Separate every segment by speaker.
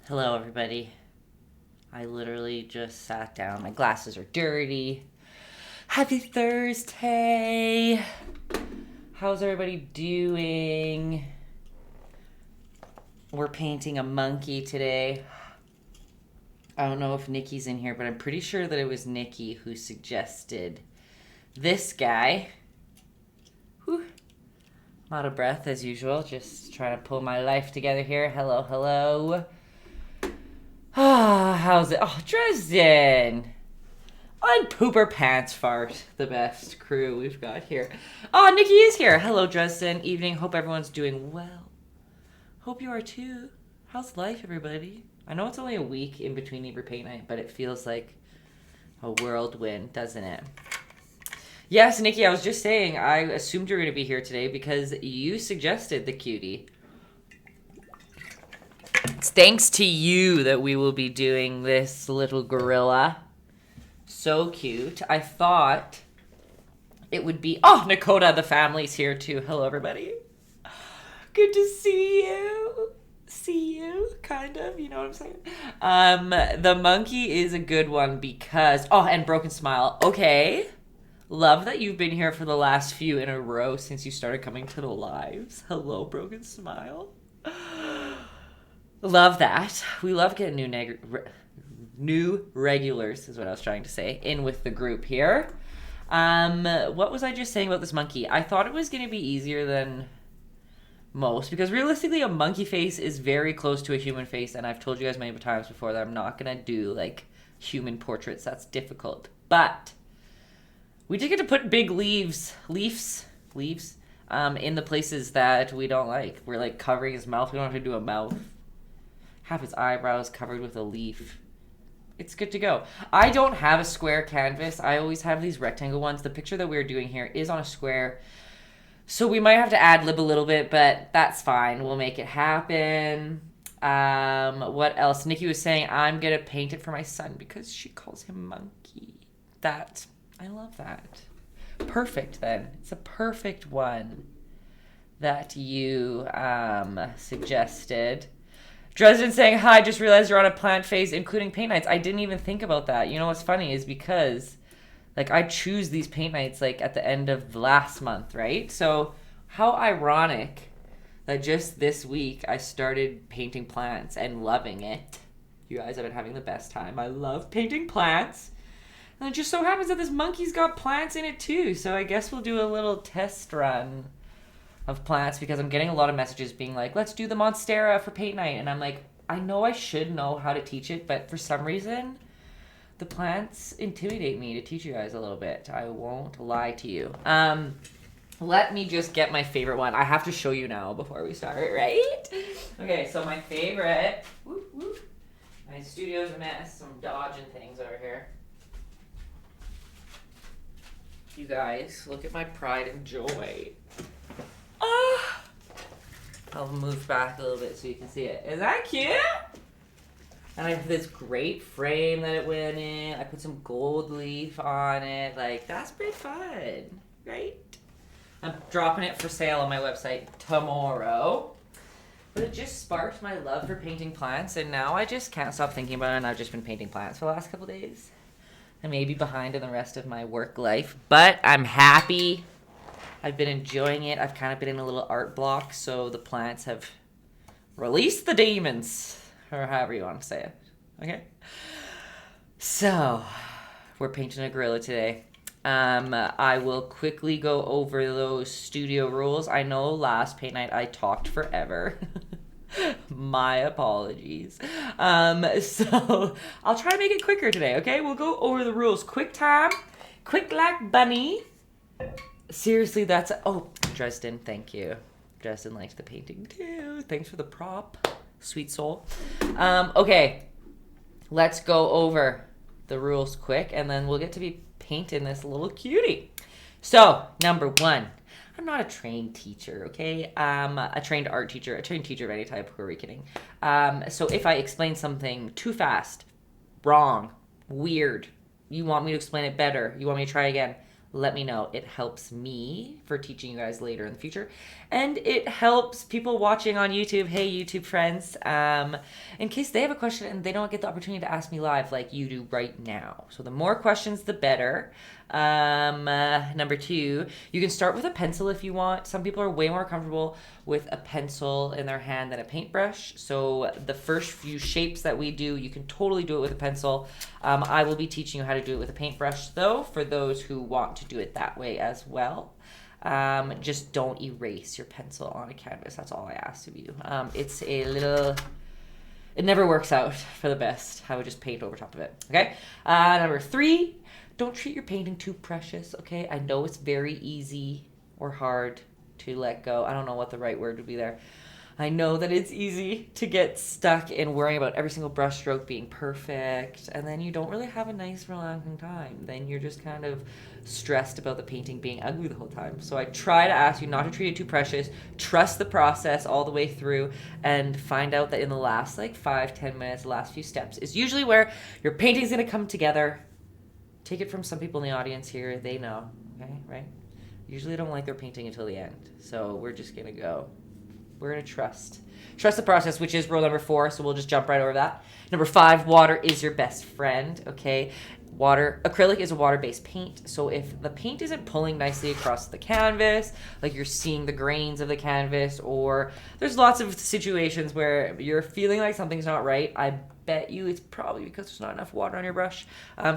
Speaker 1: Hello, everybody. I literally just sat down. My glasses are dirty. Happy Thursday. How's everybody doing? We're painting a monkey today. I don't know if Nikki's in here, but I'm pretty sure that it was Nikki who suggested this guy. Whew. I'm out of breath as usual. Just trying to pull my life together here. Hello, hello. Ah, how's it? Oh, Dresden. On Pooper Pants Fart, the best crew we've got here. Oh, Nikki is here. Hello, Dresden. Evening. Hope everyone's doing well. Hope you are too. How's life, everybody? I know it's only a week in between every paint night, but it feels like a whirlwind, doesn't it? Yes, Nikki, I was just saying, I assumed you were going to be here today because you suggested the cutie. It's thanks to you that we will be doing this little gorilla. So cute. I thought it would be... Oh, Nakota, the family's here too. Hello, everybody. Good to see you. See you, kind of. You know what I'm saying? The monkey is a good one because... Oh, and Broken Smile. Okay. Love that you've been here for the last few in a row since you started coming to the lives. Hello, Broken Smile. Love that. We love getting new regulars, is what I was trying to say, in with the group here. What was I just saying about this monkey? I thought it was going to be easier than most, because realistically a monkey face is very close to a human face, and I've told you guys many times before that I'm not going to do, like, human portraits. That's difficult. But we did get to put big leaves, in the places that we don't like. We're, like, covering his mouth. We don't have to do a mouth. Have his eyebrows covered with a leaf. It's good to go. I don't have a square canvas. I always have these rectangle ones. The picture that we're doing here is on a square. So we might have to ad-lib a little bit, but that's fine. We'll make it happen. What else? Nikki was saying I'm going to paint it for my son because she calls him Monkey. I love that. Perfect, then. It's a perfect one that you suggested. Dresden saying, hi, just realized you're on a plant phase, including paint nights. I didn't even think about that. You know what's funny is because, like, I choose these paint nights, like, at the end of last month, right? So how ironic that just this week I started painting plants and loving it. You guys have been having the best time. I love painting plants. And it just so happens that this monkey's got plants in it too. So I guess we'll do a little test run of plants because I'm getting a lot of messages being like, let's do the Monstera for paint night. And I'm like, I know I should know how to teach it, but for some reason, the plants intimidate me to teach you guys a little bit. I won't lie to you. Let me just get my favorite one. I have to show you now before we start, right? Okay, so my favorite. Whoop, whoop. My studio's a mess. I'm dodging things over here. You guys, look at my pride and joy. Ah! I'll move back a little bit so you can see it. Is that cute? And I have this great frame that it went in. I put some gold leaf on it. Like, that's pretty fun, right? I'm dropping it for sale on my website tomorrow. But it just sparked my love for painting plants, and now I just can't stop thinking about it, and I've just been painting plants for the last couple days. I may be behind in the rest of my work life, but I'm happy. I've been enjoying it. I've kind of been in a little art block, so the plants have released the demons, or however you want to say it. Okay? So, we're painting a gorilla today. I will quickly go over those studio rules. I know last paint night I talked forever. My apologies. So, I'll try to make it quicker today, okay? We'll go over the rules. Quick time. Quick like bunny. Seriously, that's... Oh, Dresden, thank you. Dresden likes the painting too. Thanks for the prop. Sweet soul. Okay. Let's go over the rules quick, and then we'll get to be painting this little cutie. So, number one. I'm not a trained teacher, okay? A trained art teacher, a trained teacher of any type. Who are we kidding? So if I explain something too fast, wrong, weird, you want me to explain it better, you want me to try again, let me know. It helps me for teaching you guys later in the future. And it helps people watching on YouTube. Hey, YouTube friends. In case they have a question and they don't get the opportunity to ask me live like you do right now. So the more questions, the better. Number 2, you can start with a pencil if you want. Some people are way more comfortable with a pencil in their hand than a paintbrush. So the first few shapes that we do, you can totally do it with a pencil. I will be teaching you how to do it with a paintbrush though, for those who want to do it that way as well. Just don't erase your pencil on a canvas. That's all I ask of you. It's a little... It never works out for the best. I would just paint over top of it. Okay. Number 3, don't treat your painting too precious. Okay. I know it's very easy or hard to let go. I don't know what the right word would be there. I know that it's easy to get stuck in worrying about every single brush stroke being perfect, and then you don't really have a nice, relaxing time. Then you're just kind of stressed about the painting being ugly the whole time. So I try to ask you not to treat it too precious. Trust the process all the way through, and find out that in the last 5-10 minutes, the last few steps is usually where your painting's gonna come together. Take it from some people in the audience here. They know, okay, right? Usually don't like their painting until the end. So we're just gonna go. We're going to trust the process, which is rule number 4. So we'll just jump right over that. Number 5, water is your best friend. Okay. Acrylic is a water-based paint. So if the paint isn't pulling nicely across the canvas, like you're seeing the grains of the canvas, or there's lots of situations where you're feeling like something's not right, I bet you it's probably because there's not enough water on your brush.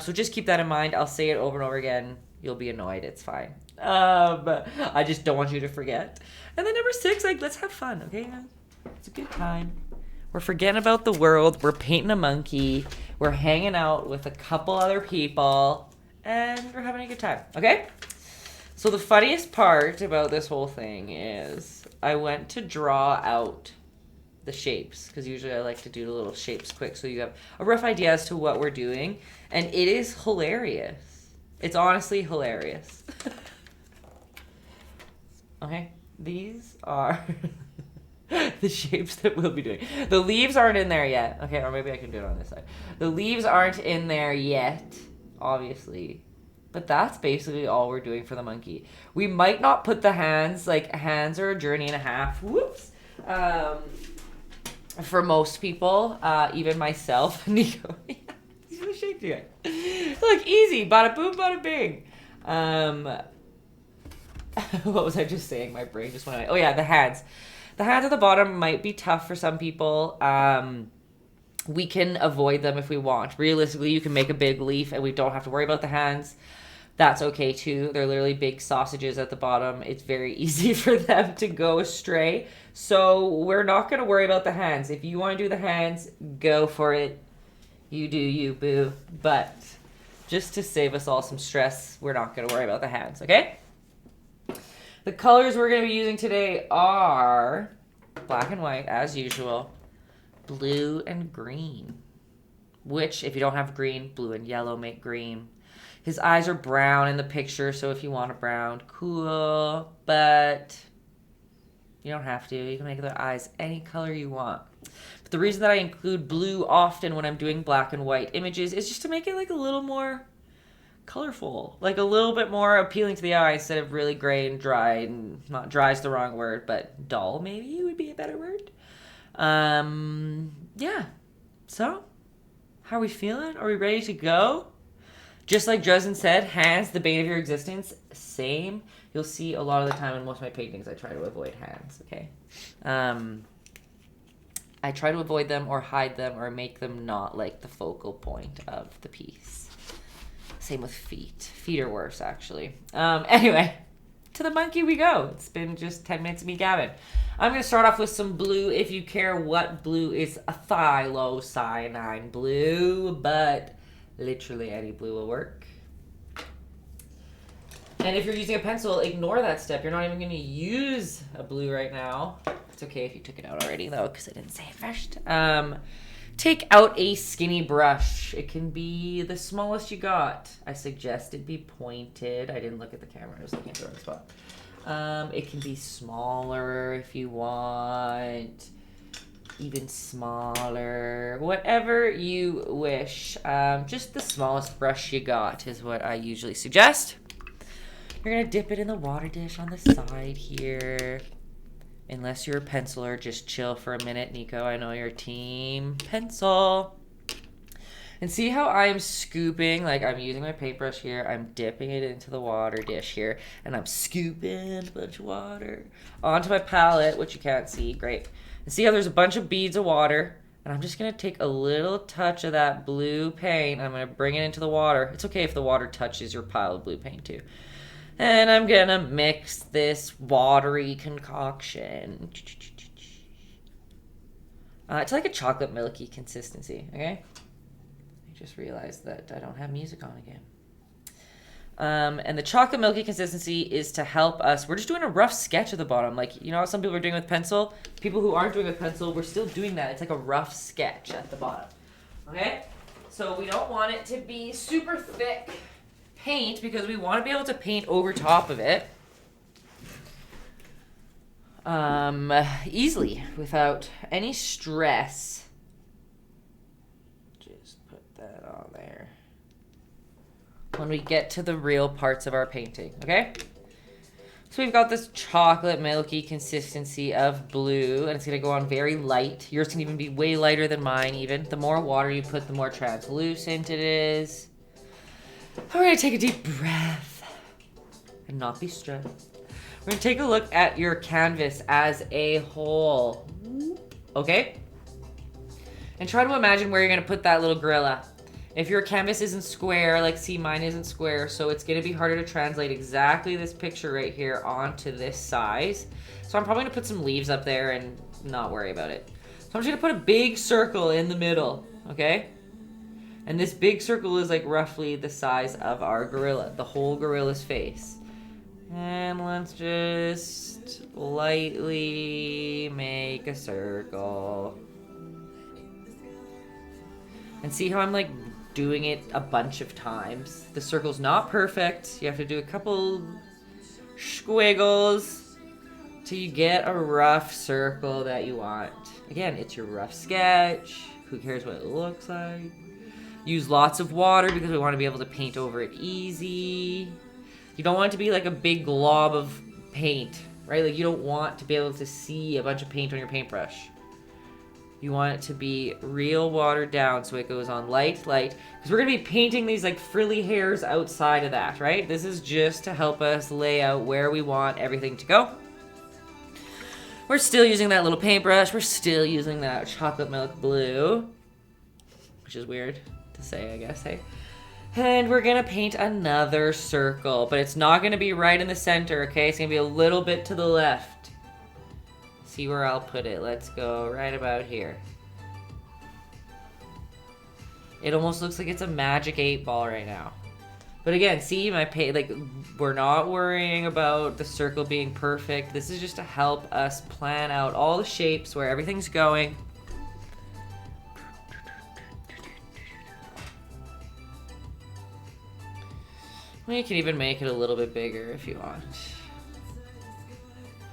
Speaker 1: So just keep that in mind. I'll say it over and over again. You'll be annoyed. It's fine. I just don't want you to forget. And then number 6, let's have fun, okay? It's a good time. We're forgetting about the world. We're painting a monkey. We're hanging out with a couple other people. And we're having a good time, okay? So the funniest part about this whole thing is I went to draw out the shapes, because usually I like to do the little shapes quick so you have a rough idea as to what we're doing. And it is hilarious. It's honestly hilarious. Okay, these are the shapes that we'll be doing. The leaves aren't in there yet. Okay, or maybe I can do it on this side. The leaves aren't in there yet, obviously. But that's basically all we're doing for the monkey. We might not put the hands, hands are a journey and a half. Whoops. For most people, even myself, Nico. He's gonna shake you guys. Look, easy. Bada boom, bada bing. What was I just saying? My brain just went away. Oh yeah, the hands. The hands at the bottom might be tough for some people. We can avoid them if we want. Realistically, you can make a big leaf and we don't have to worry about the hands. That's okay too. They're literally big sausages at the bottom. It's very easy for them to go astray. So we're not going to worry about the hands. If you want to do the hands, go for it. You do you, boo. But just to save us all some stress, we're not going to worry about the hands, okay? The colors we're going to be using today are black and white, as usual, blue and green, which, if you don't have green, blue and yellow make green. His eyes are brown in the picture, so if you want a brown, cool, but you don't have to. You can make their eyes any color you want. But the reason that I include blue often when I'm doing black and white images is just to make it a little more colorful, a little bit more appealing to the eye instead of really gray and dry. And not dry is the wrong word, but dull maybe would be a better word. Yeah. So, how are we feeling? Are we ready to go? Just like Dresden said, hands, the bane of your existence. Same. You'll see a lot of the time in most of my paintings I try to avoid hands, okay? I try to avoid them or hide them or make them not the focal point of the piece. Same with feet. Feet are worse, actually. Anyway, to the monkey we go. It's been just 10 minutes of me gabbing. I'm going to start off with some blue. If you care what blue is, a phthalocyanine blue, but literally any blue will work. And if you're using a pencil, ignore that step. You're not even going to use a blue right now. It's okay if you took it out already, though, because I didn't say it first. Take out a skinny brush. It can be the smallest you got. I suggest it be pointed. I didn't look at the camera. I was looking at the wrong spot. It can be smaller if you want. Even smaller. Whatever you wish. Just the smallest brush you got is what I usually suggest. You're gonna dip it in the water dish on the side here. Unless you're a penciler, just chill for a minute, Nico. I know you're team pencil. And see how I'm scooping, like I'm using my paintbrush here, I'm dipping it into the water dish here, and I'm scooping a bunch of water onto my palette, which you can't see, great. And see how there's a bunch of beads of water, and I'm just gonna take a little touch of that blue paint, I'm gonna bring it into the water. It's okay if the water touches your pile of blue paint too. And I'm gonna mix this watery concoction. It's like a chocolate milky consistency, okay? Just realized that I don't have music on again. And the chocolate milky consistency is to help us. We're just doing a rough sketch at the bottom. Like, you know what some people are doing with pencil? People who aren't doing with pencil, we're still doing that. It's like a rough sketch at the bottom. Okay? So we don't want it to be super thick paint because we want to be able to paint over top of it easily without any stress. That on there when we get to the real parts of our painting, okay? So we've got this chocolate milky consistency of blue, and it's gonna go on very light. Yours can even be way lighter than mine even. The more water you put, the more translucent it is. We're gonna take a deep breath and not be stressed. We're gonna take a look at your canvas as a whole, okay? And try to imagine where you're gonna put that little gorilla. If your canvas isn't square, like see mine isn't square, so it's gonna be harder to translate exactly this picture right here onto this size. So I'm probably gonna put some leaves up there and not worry about it. So I'm just gonna put a big circle in the middle, okay? And this big circle is like roughly the size of our gorilla, the whole gorilla's face. And let's just lightly make a circle. And see how I'm like doing it a bunch of times. The circle's not perfect. You have to do a couple squiggles till you get a rough circle that you want. Again, it's your rough sketch. Who cares what it looks like? Use lots of water because we want to be able to paint over it easy. You don't want it to be like a big glob of paint, right? Like you don't want to be able to see a bunch of paint on your paintbrush. You want it to be real watered down so it goes on light. Because we're going to be painting these like frilly hairs outside of that, right? This is just to help us lay out where we want everything to go. We're still using that little paintbrush. We're still using that chocolate milk blue. Which is weird to say, I guess, hey? And we're going to paint another circle. But it's not going to be right in the center, okay? It's going to be a little bit to the left. See where I'll put it. Let's go right about here. It almost looks like it's a magic 8-ball right now. But again, see my paint, like we're not worrying about the circle being perfect. This is just to help us plan out all the shapes where everything's going. Well, you can even make it a little bit bigger if you want.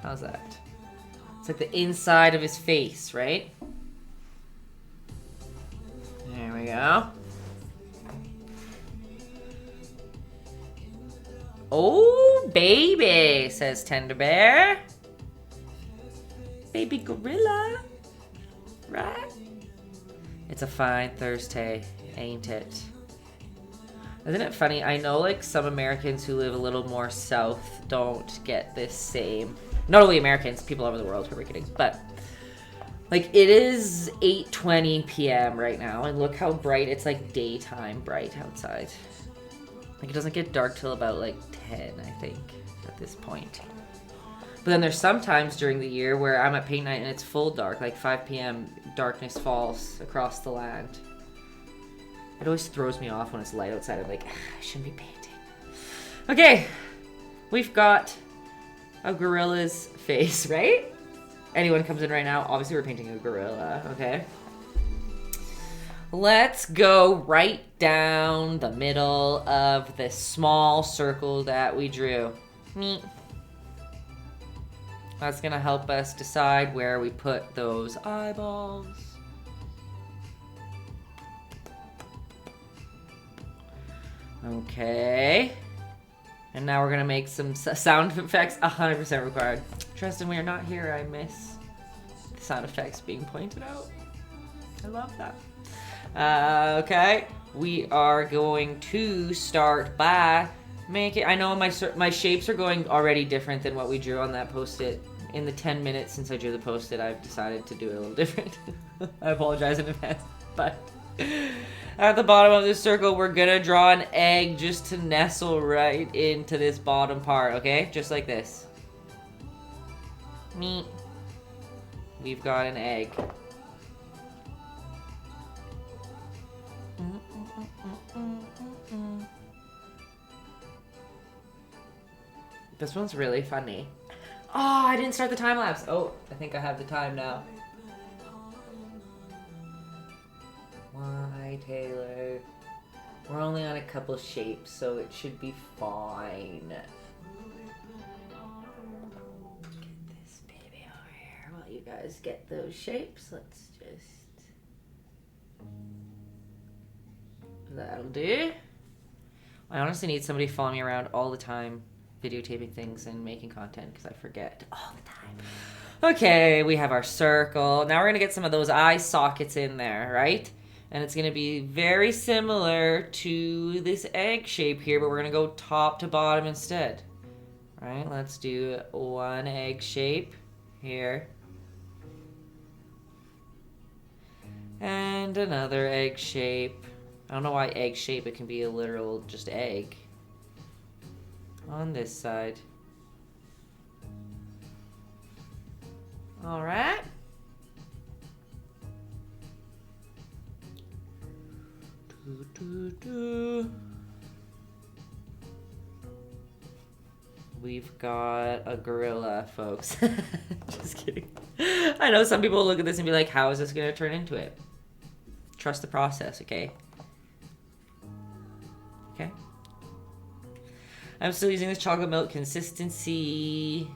Speaker 1: How's that? It's like the inside of his face, right? There we go. Oh, baby, says Tender Bear. Baby gorilla. Right? It's a fine Thursday, ain't it? Isn't it funny? I know like some Americans who live a little more south don't get this same. Not only Americans, people all over the world, who are kidding, but like it is 8:20 p.m. right now, and look how bright it's like daytime bright outside. Like it doesn't get dark till about like 10, I think, at this point. But then there's some times during the year where I'm at paint night and it's full dark, like 5 p.m. darkness falls across the land. It always throws me off when it's light outside. I'm like, I shouldn't be painting. Okay, we've got a gorilla's face, right? Anyone comes in right now, obviously we're painting a gorilla, okay? Let's go right down the middle of this small circle that we drew. Neat. That's gonna help us decide where we put those eyeballs. Okay. And now we're gonna make some sound effects 100% required. Tristan, we are not here. I miss the sound effects being pointed out. I love that. Okay, we are going to start by making. I know my shapes are going already different than what we drew on that post-it. In the 10 minutes since I drew the post-it, I've decided to do it a little different. I apologize in advance, but at the bottom of this circle, we're gonna draw an egg just to nestle right into this bottom part, okay? Just like this. Neat. We've got an egg. This one's really funny. Oh, I didn't start the time lapse. Oh, I think I have the time now. Why, Taylor? We're only on a couple shapes, so it should be fine. Get this baby over here while you guys get those shapes. Let's just... That'll do. I honestly need somebody following me around all the time, videotaping things and making content, because I forget all the time. Okay, we have our circle. Now we're going to get some of those eye sockets in there, right? And it's going to be very similar to this egg shape here, but we're going to go top to bottom instead. All right, let's do one egg shape here. And another egg shape. I don't know why egg shape, it can be a literal just egg. On this side. All right. We've got a gorilla, folks. Just kidding. I know some people look at this and be like, how is this going to turn into it? Trust the process, okay? Okay. I'm still using this chocolate milk consistency.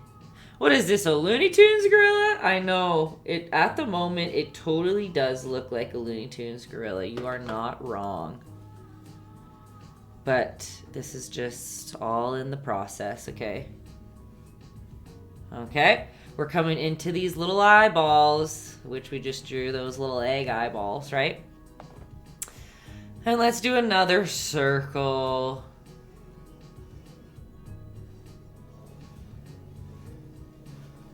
Speaker 1: What is this, a Looney Tunes gorilla? I know. At the moment, it totally does look like a Looney Tunes gorilla. You are not wrong. But this is just all in the process, okay? Okay. We're coming into these little eyeballs, which we just drew, those little egg eyeballs, right? And let's do another circle.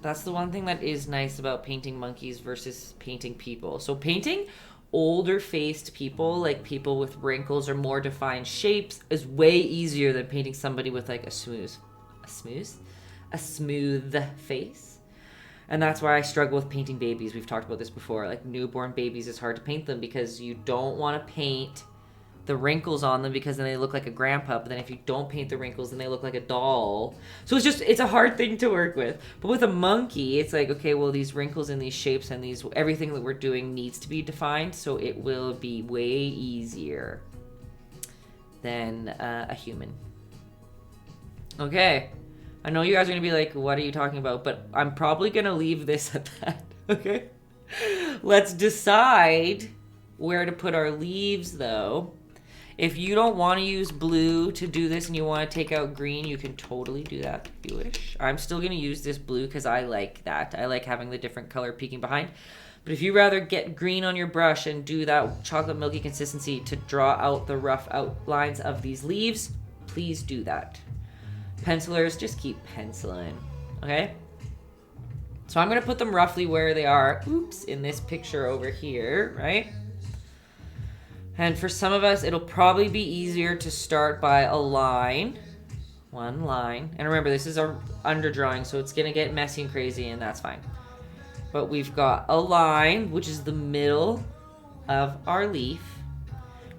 Speaker 1: That's the one thing that is nice about painting monkeys versus painting people. So painting older faced people, like people with wrinkles or more defined shapes, is way easier than painting somebody with like a smooth face. And that's why I struggle with painting babies. We've talked about this before. Like newborn babies, it's hard to paint them because you don't want to paint the wrinkles on them because then they look like a grandpa. But then if you don't paint the wrinkles, then they look like a doll. So it's a hard thing to work with. But with a monkey, it's like, okay, well, these wrinkles and these shapes and everything that we're doing needs to be defined. So it will be way easier than a human. Okay. I know you guys are going to be like, what are you talking about? But I'm probably going to leave this at that. Okay. Let's decide where to put our leaves, though. If you don't want to use blue to do this and you want to take out green, you can totally do that if you wish. I'm still going to use this blue because I like that. I like having the different color peeking behind. But if you rather get green on your brush and do that chocolate milky consistency to draw out the rough outlines of these leaves, please do that. Pencilers, just keep penciling, okay? So I'm going to put them roughly where they are, in this picture over here, right? And for some of us, it'll probably be easier to start by a line. One line. And remember, this is our underdrawing, so it's going to get messy and crazy, and that's fine. But we've got a line, which is the middle of our leaf.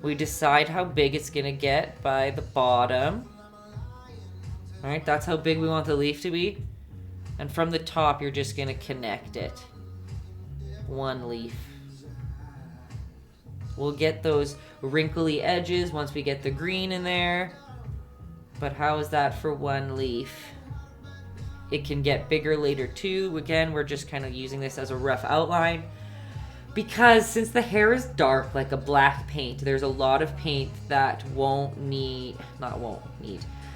Speaker 1: We decide how big it's going to get by the bottom. All right, that's how big we want the leaf to be. And from the top, you're just going to connect it. One leaf. We'll get those wrinkly edges once we get the green in there. But how is that for one leaf? It can get bigger later too. Again, we're just kind of using this as a rough outline. Because since the hair is dark, like a black paint, there's a lot of paint that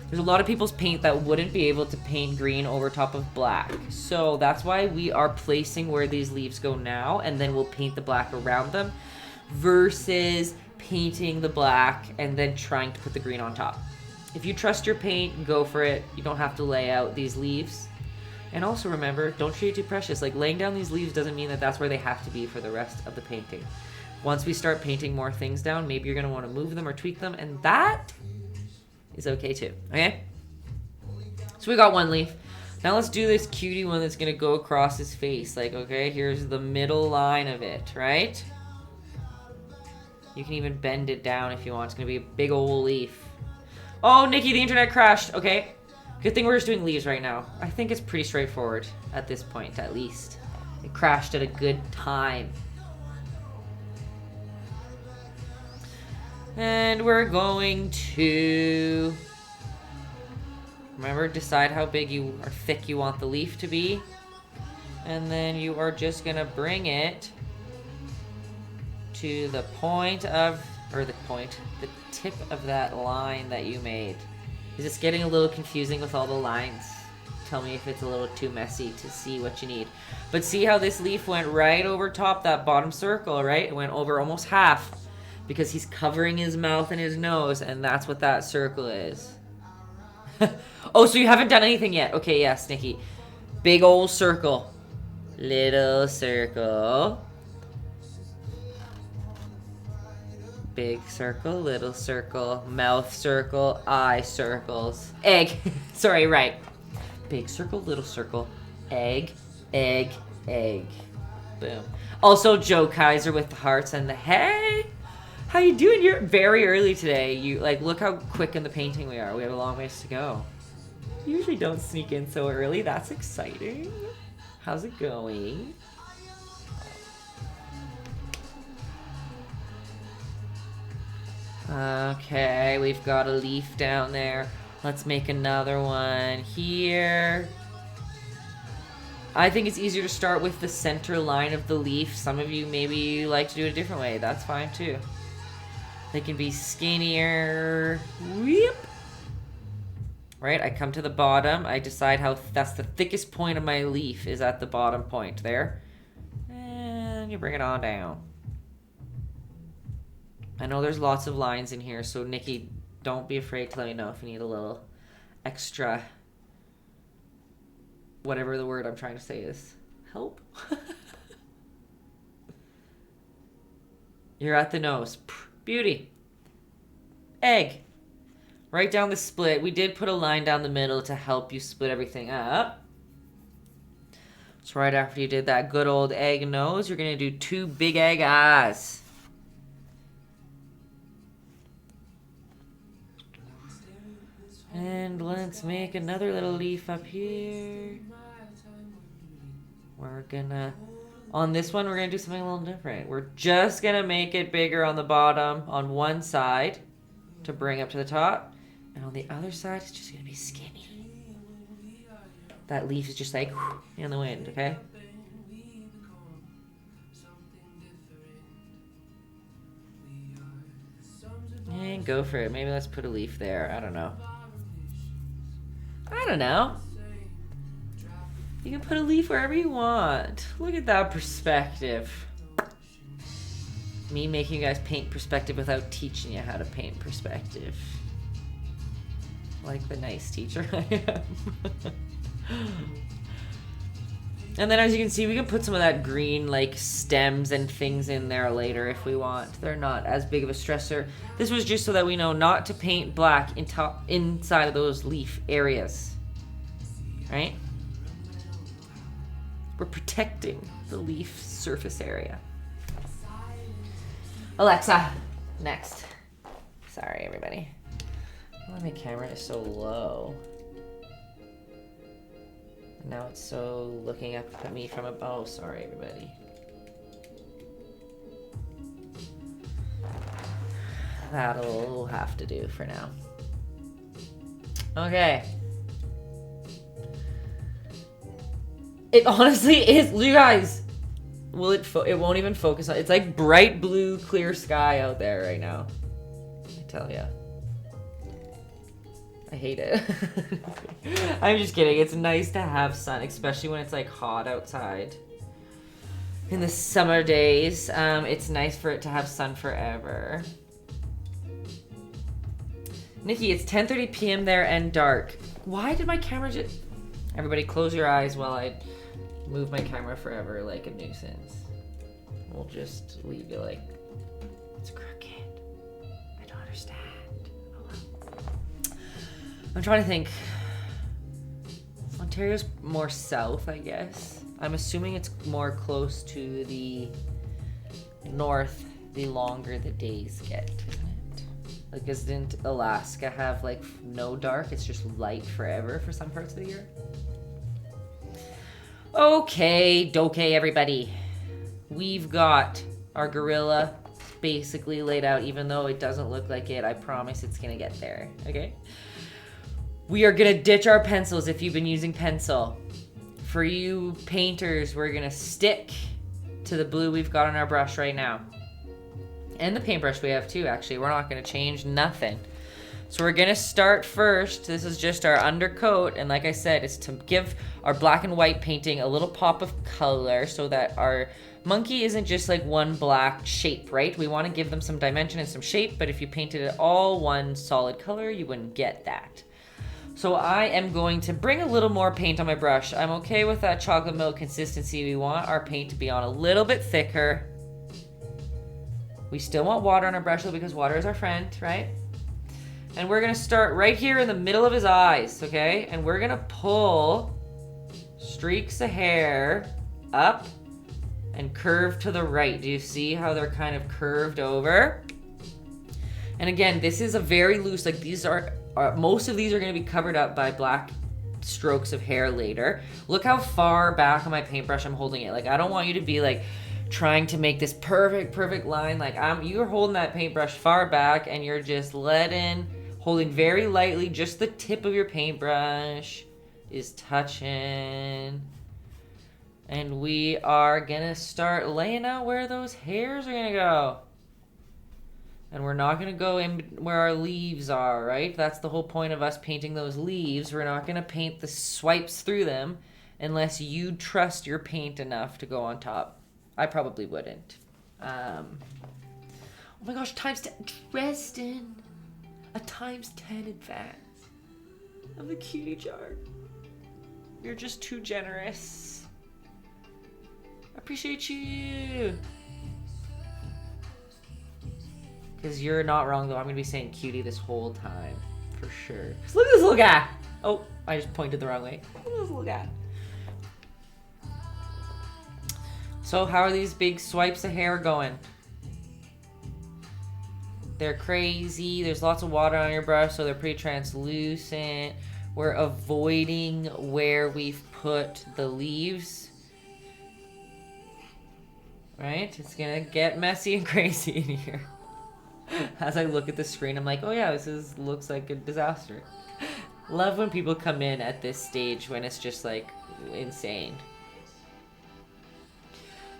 Speaker 1: there's There's a lot of people's paint that wouldn't be able to paint green over top of black. So that's why we are placing where these leaves go now, and then we'll paint the black around them versus painting the black and then trying to put the green on top. If you trust your paint, go for it. You don't have to lay out these leaves. And also remember, don't treat it too precious. Like, laying down these leaves doesn't mean that that's where they have to be for the rest of the painting. Once we start painting more things down, maybe you're going to want to move them or tweak them, and that is okay too, okay? So we got one leaf. Now let's do this cutie one that's going to go across his face. Like, okay, here's the middle line of it, right? You can even bend it down if you want. It's going to be a big old leaf. Oh, Nikki, the internet crashed. Okay. Good thing we're just doing leaves right now. I think it's pretty straightforward at this point, at least. It crashed at a good time. And we're going to... Remember, decide how big you or thick you want the leaf to be. And then you are just going to bring it to the point of... Or the tip of that line that you made. Is this getting a little confusing with all the lines? Tell me if it's a little too messy to see what you need. But see how this leaf went right over top that bottom circle, right? It went over almost half because he's covering his mouth and his nose, and that's what that circle is. Oh, so you haven't done anything yet. Okay, yes, Nikki. Big old circle. Little circle. Big circle, little circle, mouth circle, eye circles, egg. Sorry, right. Big circle, little circle, egg, egg, egg. Boom. Also, Joe Kaiser with the hearts and the hey. How you doing? You're very early today. You like look how quick in the painting we are. We have a long ways to go. You usually don't sneak in so early. That's exciting. How's it going? Okay, we've got a leaf down there. Let's make another one here. I think it's easier to start with the center line of the leaf. Some of you maybe like to do it a different way. That's fine too. They can be skinnier. Weep. Right, I come to the bottom. I decide how that's the thickest point of my leaf is at the bottom point there. And you bring it on down. I know there's lots of lines in here, so Nikki, don't be afraid to let me know if you need a little extra, whatever the word I'm trying to say is. Help? You're at the nose. Beauty. Egg. Right down the split. We did put a line down the middle to help you split everything up. So right after you did that good old egg nose, you're going to do two big egg eyes. And let's make another little leaf up here. We're gonna, on this one, we're gonna do something a little different. We're just gonna make it bigger on the bottom on one side to bring up to the top. And on the other side, it's just gonna be skinny. That leaf is just like in the wind, okay? And go for it. Maybe let's put a leaf there. I don't know. I don't know. You can put a leaf wherever you want. Look at that perspective. Me making you guys paint perspective without teaching you how to paint perspective. Like the nice teacher I am. And then as you can see, we can put some of that green like stems and things in there later if we want. They're not as big of a stressor. This was just so that we know not to paint black inside of those leaf areas. Right? We're protecting the leaf surface area. Alexa, next. Sorry, everybody. Why my camera is so low? Now it's so looking up at me from above. Oh, sorry, everybody. That'll have to do for now. Okay. It honestly is, you guys. Will it won't even focus on. It's like bright blue, clear sky out there right now. I tell ya. I hate it. I'm just kidding. It's nice to have sun, especially when it's like hot outside. In the summer days, it's nice for it to have sun forever. Nikki, it's 10:30 p.m. there and dark. Why did my camera just... Everybody close your eyes while I move my camera forever like a nuisance. We'll just leave you like, it's crooked. I don't understand. Oh well. I'm trying to think. Ontario's more south, I guess. I'm assuming it's more close to the north the longer the days get, isn't it? Like, doesn't Alaska have like no dark? It's just light forever for some parts of the year. Okay, everybody. We've got our gorilla basically laid out, even though it doesn't look like it. I promise it's gonna get there, okay? We are gonna ditch our pencils if you've been using pencil. For you painters, we're gonna stick to the blue we've got on our brush right now. And the paintbrush we have too, actually. We're not gonna change nothing. So we're gonna start first. This is just our undercoat, and like I said, it's to give our black and white painting a little pop of color so that our monkey isn't just like one black shape, right? We wanna give them some dimension and some shape, but if you painted it all one solid color, you wouldn't get that. So I am going to bring a little more paint on my brush. I'm okay with that chocolate milk consistency. We want our paint to be on a little bit thicker. We still want water on our brush though, because water is our friend, right? And we're gonna start right here in the middle of his eyes, okay? And we're gonna pull streaks of hair up and curve to the right. Do you see how they're kind of curved over? And again, this is a very loose, like these are most of these are gonna be covered up by black strokes of hair later. Look how far back on my paintbrush I'm holding it. Like, I don't want you to be like trying to make this perfect line. Like, you're holding that paintbrush far back and you're just holding very lightly, just the tip of your paintbrush is touching. And we are gonna start laying out where those hairs are gonna go. And we're not gonna go in where our leaves are, right? That's the whole point of us painting those leaves. We're not gonna paint the swipes through them unless you trust your paint enough to go on top. I probably wouldn't. Oh my gosh, times 10. Dresden. A times 10 advance of the cutie jar. You're just too generous. I appreciate you. Because you're not wrong though. I'm gonna be saying cutie this whole time. For sure. Look at this little guy. Oh, I just pointed the wrong way. Look at this little guy. So how are these big swipes of hair going? They're crazy. There's lots of water on your brush, so they're pretty translucent. We're avoiding where we've put the leaves. Right? It's gonna get messy and crazy in here. As I look at the screen, I'm like, oh yeah, looks like a disaster. Love when people come in at this stage when it's just like insane.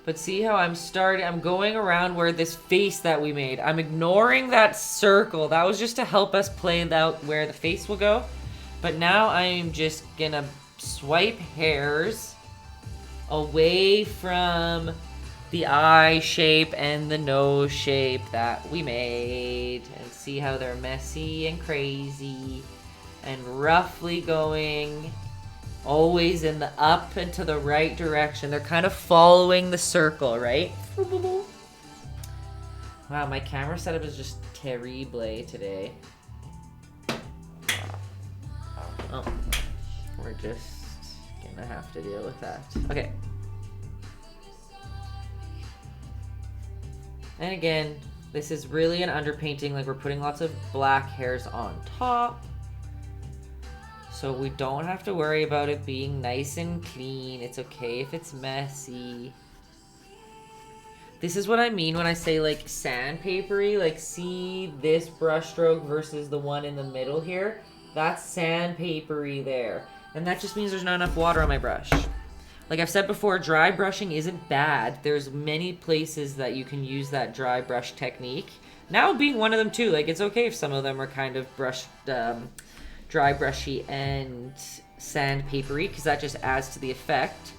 Speaker 1: But see how I'm going around where this face that we made. I'm ignoring that circle. That was just to help us plan out where the face will go. But now I'm just gonna swipe hairs away from the eye shape and the nose shape that we made. And see how they're messy and crazy and roughly going always in the up and to the right direction. They're kind of following the circle, right? Wow, my camera setup is just terrible today. Oh, we're just gonna have to deal with that. Okay. And again, this is really an underpainting, like we're putting lots of black hairs on top. So we don't have to worry about it being nice and clean. It's okay if it's messy. This is what I mean when I say like sandpapery. Like, see this brush stroke versus the one in the middle here? That's sandpapery there. And that just means there's not enough water on my brush. Like I've said before, dry brushing isn't bad. There's many places that you can use that dry brush technique. Now being one of them too. Like, it's okay if some of them are kind of brushed, dry brushy and sandpapery because that just adds to the effect.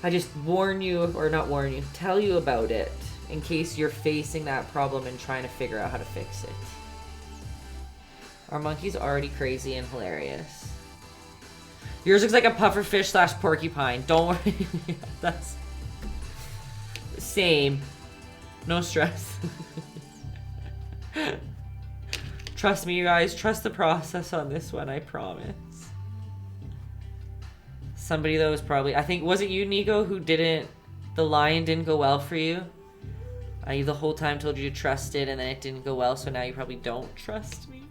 Speaker 1: I just warn you, or not warn you, tell you about it in case you're facing that problem and trying to figure out how to fix it. Our monkey's already crazy and hilarious. Yours looks like a pufferfish slash porcupine. Don't worry. That's same. No stress. Trust me, you guys. Trust the process on this one, I promise. Somebody though was probably, I think, was it you, Nico, who didn't, the lion didn't go well for you? I the whole time told you to trust it and then it didn't go well, so now you probably don't trust me.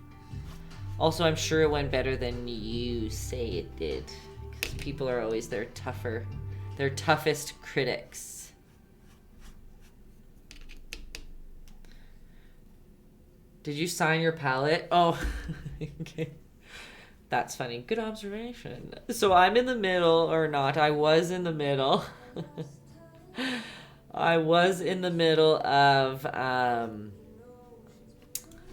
Speaker 1: Also, I'm sure it went better than you say it did. Because people are always their toughest critics. Did you sign your palette? Oh, okay. That's funny. Good observation. So I'm in the middle, or not. I was in the middle. I was in the middle of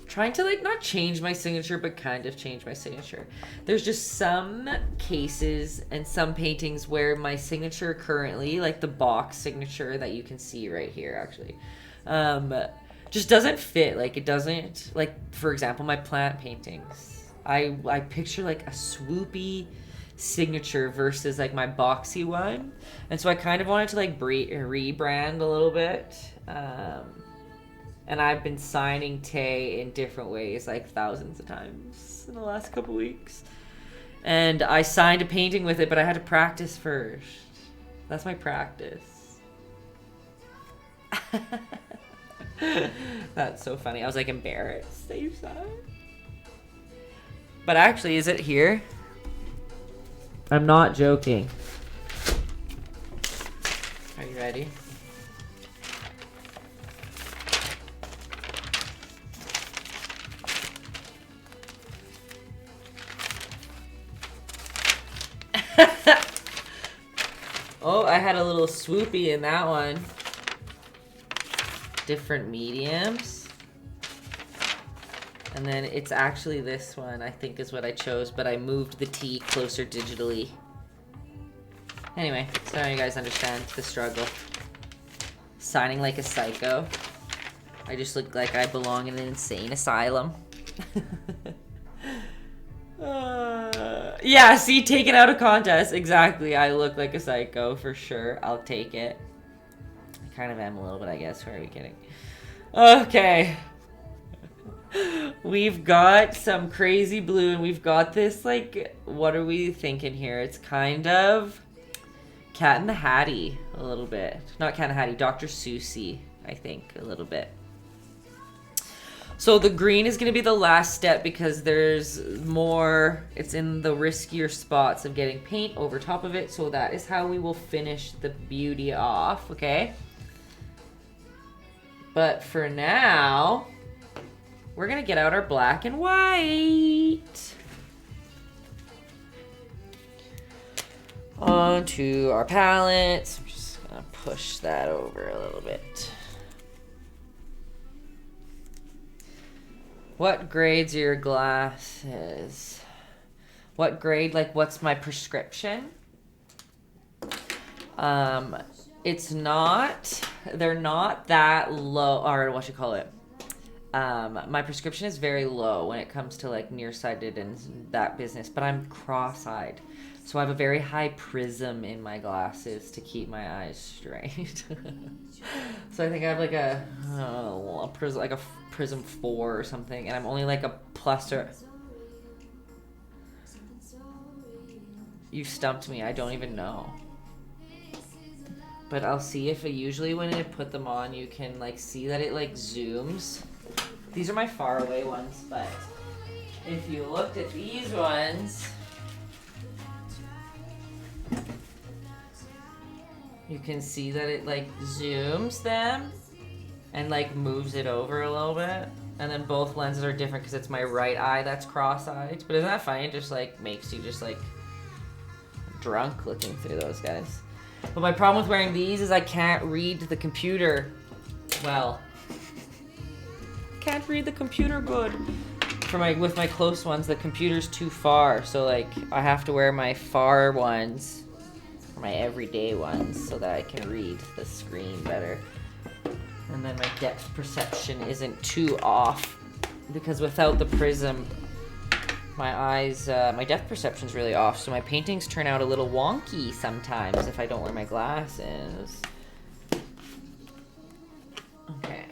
Speaker 1: trying to, like, not change my signature, but kind of change my signature. There's just some cases and some paintings where my signature currently, like the box signature that you can see right here, actually, just doesn't fit. Like, it doesn't, like, for example, my plant paintings. I picture like a swoopy signature versus like my boxy one, and so I kind of wanted to like rebrand a little bit, and I've been signing Tay in different ways like thousands of times in the last couple weeks, and I signed a painting with it, but I had to practice first. That's my practice. That's so funny. I was like embarrassed that you saw it. But actually, is it here? I'm not joking. Are you ready? Oh, I had a little swoopy in that one. Different mediums. And then it's actually this one, I think, is what I chose, but I moved the T closer digitally. Anyway, so now you guys understand the struggle. Signing like a psycho. I just look like I belong in an insane asylum. Yeah, see, taken out of contest. Exactly, I look like a psycho for sure. I'll take it. I kind of am a little bit, I guess. Who are we kidding? Okay. We've got some crazy blue, and we've got this, like, what are we thinking here? It's kind of Cat in the Hattie a little bit. Not Cat in the Hattie, Dr. Seussy, I think, a little bit. So the green is going to be the last step because there's more, it's in the riskier spots of getting paint over top of it. So that is how we will finish the beauty off, okay? But for now, we're going to get out our black and white. Onto our palettes. I'm just going to push that over a little bit. What grades are your glasses? What grade? Like, what's my prescription? It's not, they're not that low, or what you call it. My prescription is very low when it comes to like nearsighted and that business, but I'm cross-eyed. So I have a very high prism in my glasses to keep my eyes straight. So I think I have like a prism, like a prism 4 or something, and I'm only like a plus or... You stumped me, I don't even know. But I'll see if usually when I put them on, you can like see that it like zooms. These are my far away ones, but if you looked at these ones, you can see that it like zooms them and like moves it over a little bit. And then both lenses are different because it's my right eye that's cross-eyed. But isn't that funny? It just like makes you just like drunk looking through those guys. But my problem with wearing these is I can't read the computer well. Can't read the computer good. with my close ones, the computer's too far, so like I have to wear my far ones, or my everyday ones, so that I can read the screen better. And then my depth perception isn't too off, because without the prism, my eyes, my depth perception's really off, so my paintings turn out a little wonky sometimes if I don't wear my glasses. Okay.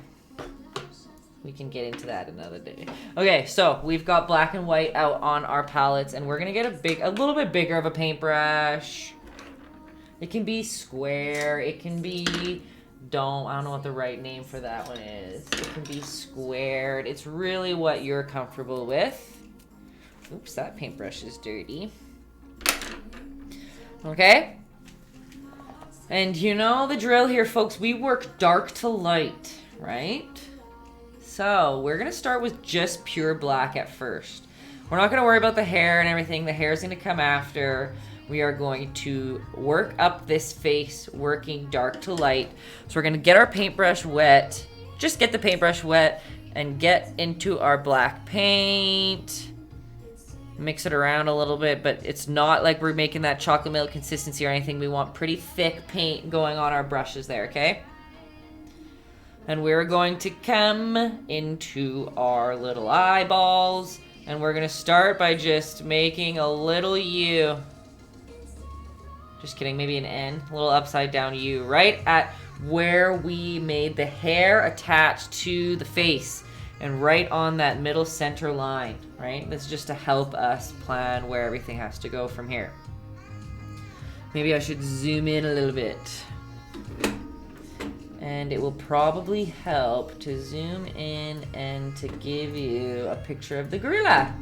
Speaker 1: We can get into that another day. Okay, so we've got black and white out on our palettes, and we're gonna get a little bit bigger of a paintbrush. It can be square, it can be dome. I don't know what the right name for that one is. It can be squared. It's really what you're comfortable with. Oops, that paintbrush is dirty. Okay. And you know the drill here, folks. We work dark to light, right? So we're going to start with just pure black at first. We're not going to worry about the hair and everything. The hair is going to come after. We are going to work up this face, working dark to light. So we're going to get our paintbrush wet. Just get the paintbrush wet and get into our black paint. Mix it around a little bit, but it's not like we're making that chocolate milk consistency or anything. We want pretty thick paint going on our brushes there, okay? And we're going to come into our little eyeballs, and we're going to start by just making a little U. Just kidding, maybe an N, a little upside down U, right at where we made the hair attached to the face. And right on that middle center line, right? That's just to help us plan where everything has to go from here. Maybe I should zoom in a little bit. And it will probably help to zoom in and to give you a picture of the gorilla.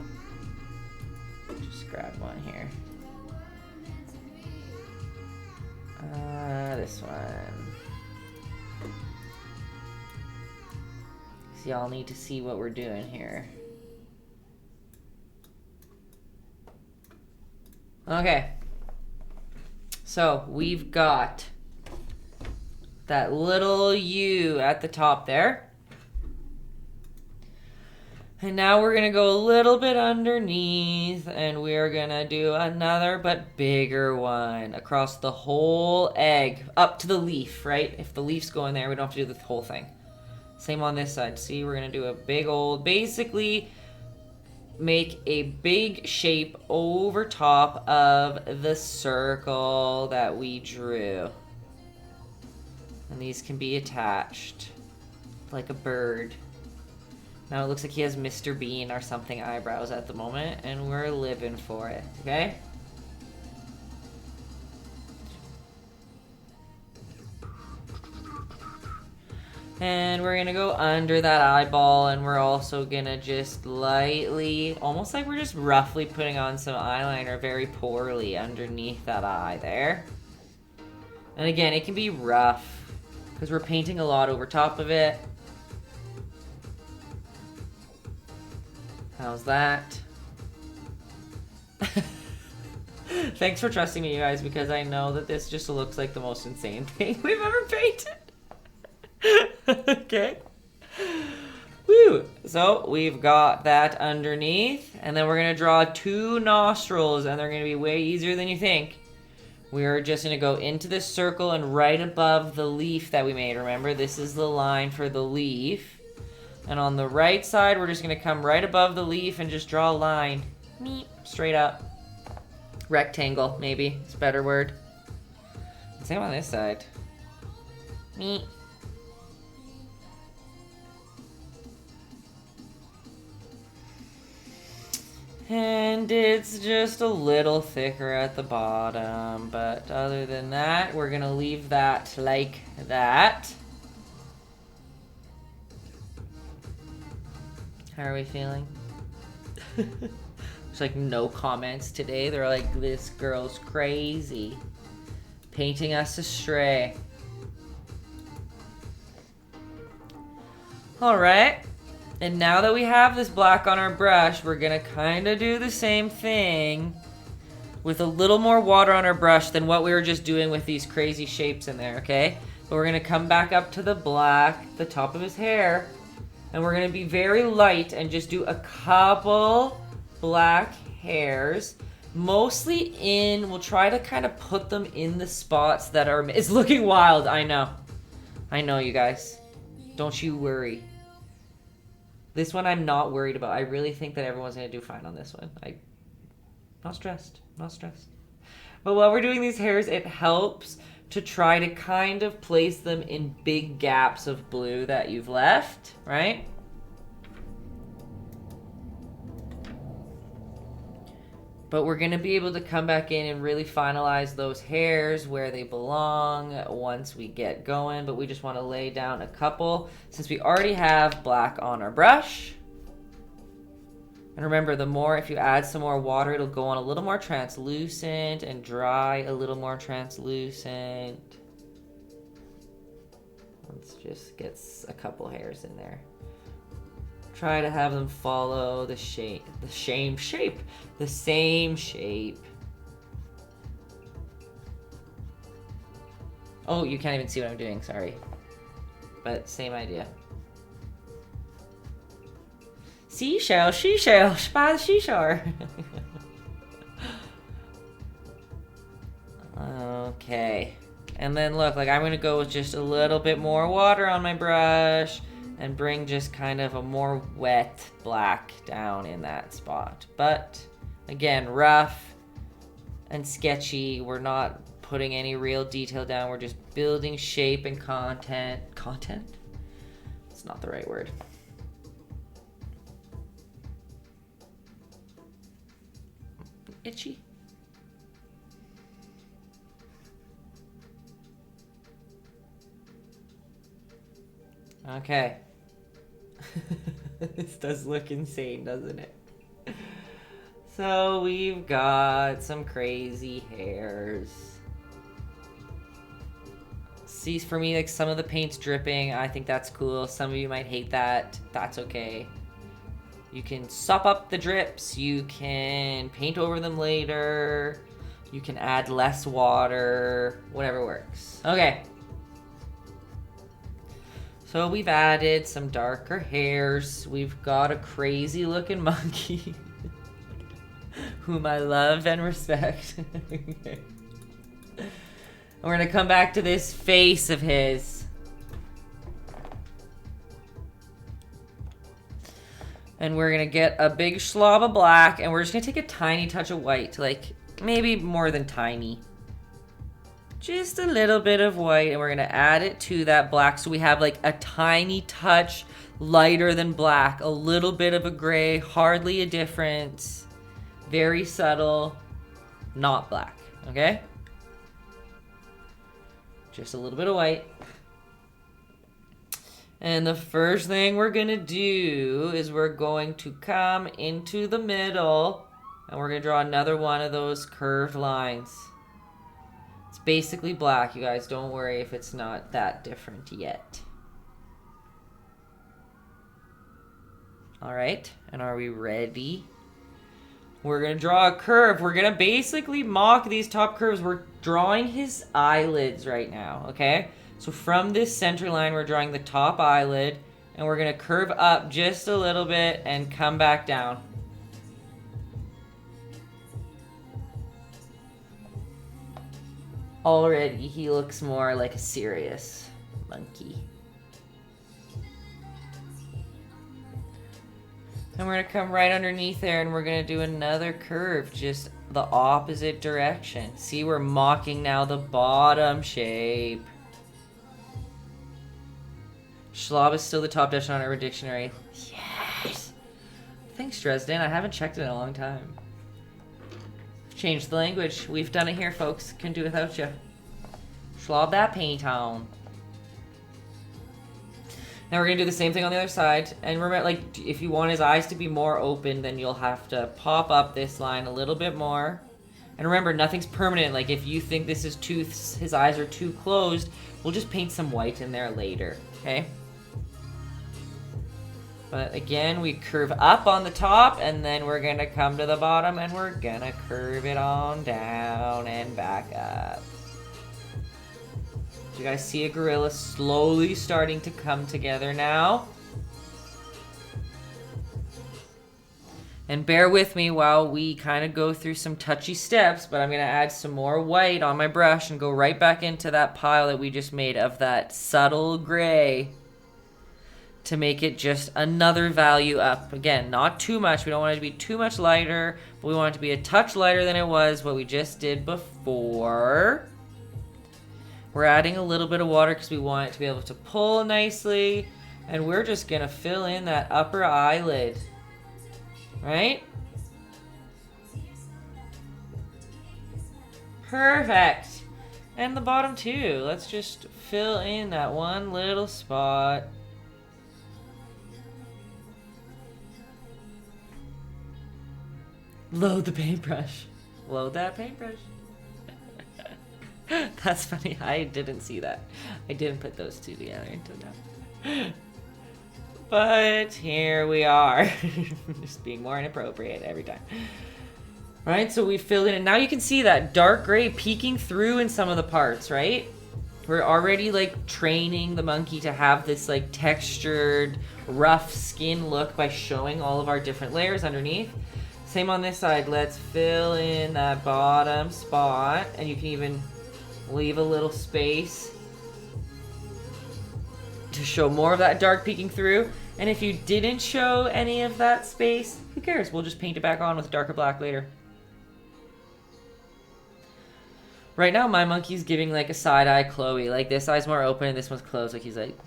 Speaker 1: Just grab one here. This one. Y'all need to see what we're doing here. Okay. So we've got that little U at the top there. And now we're going to go a little bit underneath, and we're going to do another but bigger one across the whole egg up to the leaf, right? If the leaf's going there, we don't have to do the whole thing. Same on this side. See, we're going to do a big old, basically make a big shape over top of the circle that we drew. And these can be attached like a bird. Now it looks like he has Mr. Bean or something eyebrows at the moment, and we're living for it, okay? And we're going to go under that eyeball, and we're also going to just lightly, almost like we're just roughly putting on some eyeliner very poorly underneath that eye there. And again, it can be rough because we're painting a lot over top of it. How's that? Thanks for trusting me, you guys, because I know that this just looks like the most insane thing we've ever painted. Okay. Woo! So we've got that underneath, and then we're gonna draw two nostrils, and they're gonna be way easier than you think. We're just gonna go into this circle and right above the leaf that we made. Remember, this is the line for the leaf. And on the right side, we're just gonna come right above the leaf and just draw a line. Meep, straight up. Rectangle, maybe. It's a better word. Same on this side. Meep. And it's just a little thicker at the bottom, but other than that, we're gonna leave that like that. How are we feeling? There's like no comments today. They're like, this girl's crazy. Painting us astray. All right. And now that we have this black on our brush, we're gonna kind of do the same thing with a little more water on our brush than what we were just doing with these crazy shapes in there, okay? But we're gonna come back up to the black, the top of his hair, And we're gonna be very light and just do a couple black hairs. Mostly we'll try to kind of put them in the spots that are, it's looking wild, I know. I know, you guys. Don't you worry. This one I'm not worried about. I really think that everyone's gonna do fine on this one. Not stressed, not stressed. But while we're doing these hairs, it helps to try to kind of place them in big gaps of blue that you've left, right? But we're gonna be able to come back in and really finalize those hairs where they belong once we get going. But we just wanna lay down a couple since we already have black on our brush. And remember, if you add some more water, it'll go on a little more translucent and dry a little more translucent. Let's just get a couple hairs in there. Try to have them follow the same shape. Oh, you can't even see what I'm doing, sorry. But same idea. Seashell, by the seashore. Okay. And then look, like I'm gonna go with just a little bit more water on my brush and bring just kind of a more wet black down in that spot. But again, rough and sketchy. We're not putting any real detail down. We're just building shape and content. Content? It's not the right word. Itchy. Okay. This does look insane, doesn't it? So we've got some crazy hairs. See, for me, like some of the paint's dripping. I think that's cool. Some of you might hate that. That's okay. You can sop up the drips. You can paint over them later. You can add less water. Whatever works. Okay. So we've added some darker hairs. We've got a crazy looking monkey whom I love and respect. And we're gonna come back to this face of his. And we're gonna get a big slob of black and we're just gonna take a tiny touch of white, like maybe more than tiny. Just a little bit of white, and we're gonna add it to that black so we have like a tiny touch lighter than black, a little bit of a gray, hardly a difference, very subtle, not black, okay? Just a little bit of white. And the first thing we're gonna do is we're going to come into the middle and we're gonna draw another one of those curved lines. Basically black, you guys. Don't worry if it's not that different yet. All right, and are we ready? We're gonna draw a curve. We're gonna basically mock these top curves. We're drawing his eyelids right now, okay? So from this center line, we're drawing the top eyelid, and we're gonna curve up just a little bit and come back down. Already, he looks more like a serious monkey. And we're gonna come right underneath there and we're gonna do another curve, just the opposite direction. See, we're mocking now the bottom shape. Schlob is still the top definition on our dictionary. Yes! Thanks, Dresden. I haven't checked it in a long time. Change the language. We've done it here, folks. Can do without you. Schlob that paint on. Now we're gonna do the same thing on the other side. And remember, like, if you want his eyes to be more open, then you'll have to pop up this line a little bit more. And remember, nothing's permanent. Like, if you think this is his eyes are too closed, we'll just paint some white in there later, okay? But again, we curve up on the top, and then we're gonna come to the bottom, and we're gonna curve it on down and back up. Do you guys see a gorilla slowly starting to come together now? And bear with me while we kind of go through some touchy steps, but I'm going to add some more white on my brush and go right back into that pile that we just made of that subtle gray to make it just another value up. Again, not too much. We don't want it to be too much lighter, but we want it to be a touch lighter than it was what we just did before. We're adding a little bit of water because we want it to be able to pull nicely, and we're just going to fill in that upper eyelid. Right? Perfect. And the bottom too. Let's just fill in that one little spot. Load the paintbrush. Load that paintbrush. That's funny. I didn't see that. I didn't put those two together until now. But here we are. Just being more inappropriate every time. Right, so we filled in, and now you can see that dark gray peeking through in some of the parts, right? We're already like training the monkey to have this like textured, rough skin look by showing all of our different layers underneath. Same on this side. Let's fill in that bottom spot, and you can even leave a little space to show more of that dark peeking through. And if you didn't show any of that space, who cares? We'll just paint it back on with darker black later. Right now, my monkey's giving like a side-eye Chloe. Like this eye's more open and this one's closed. Like he's like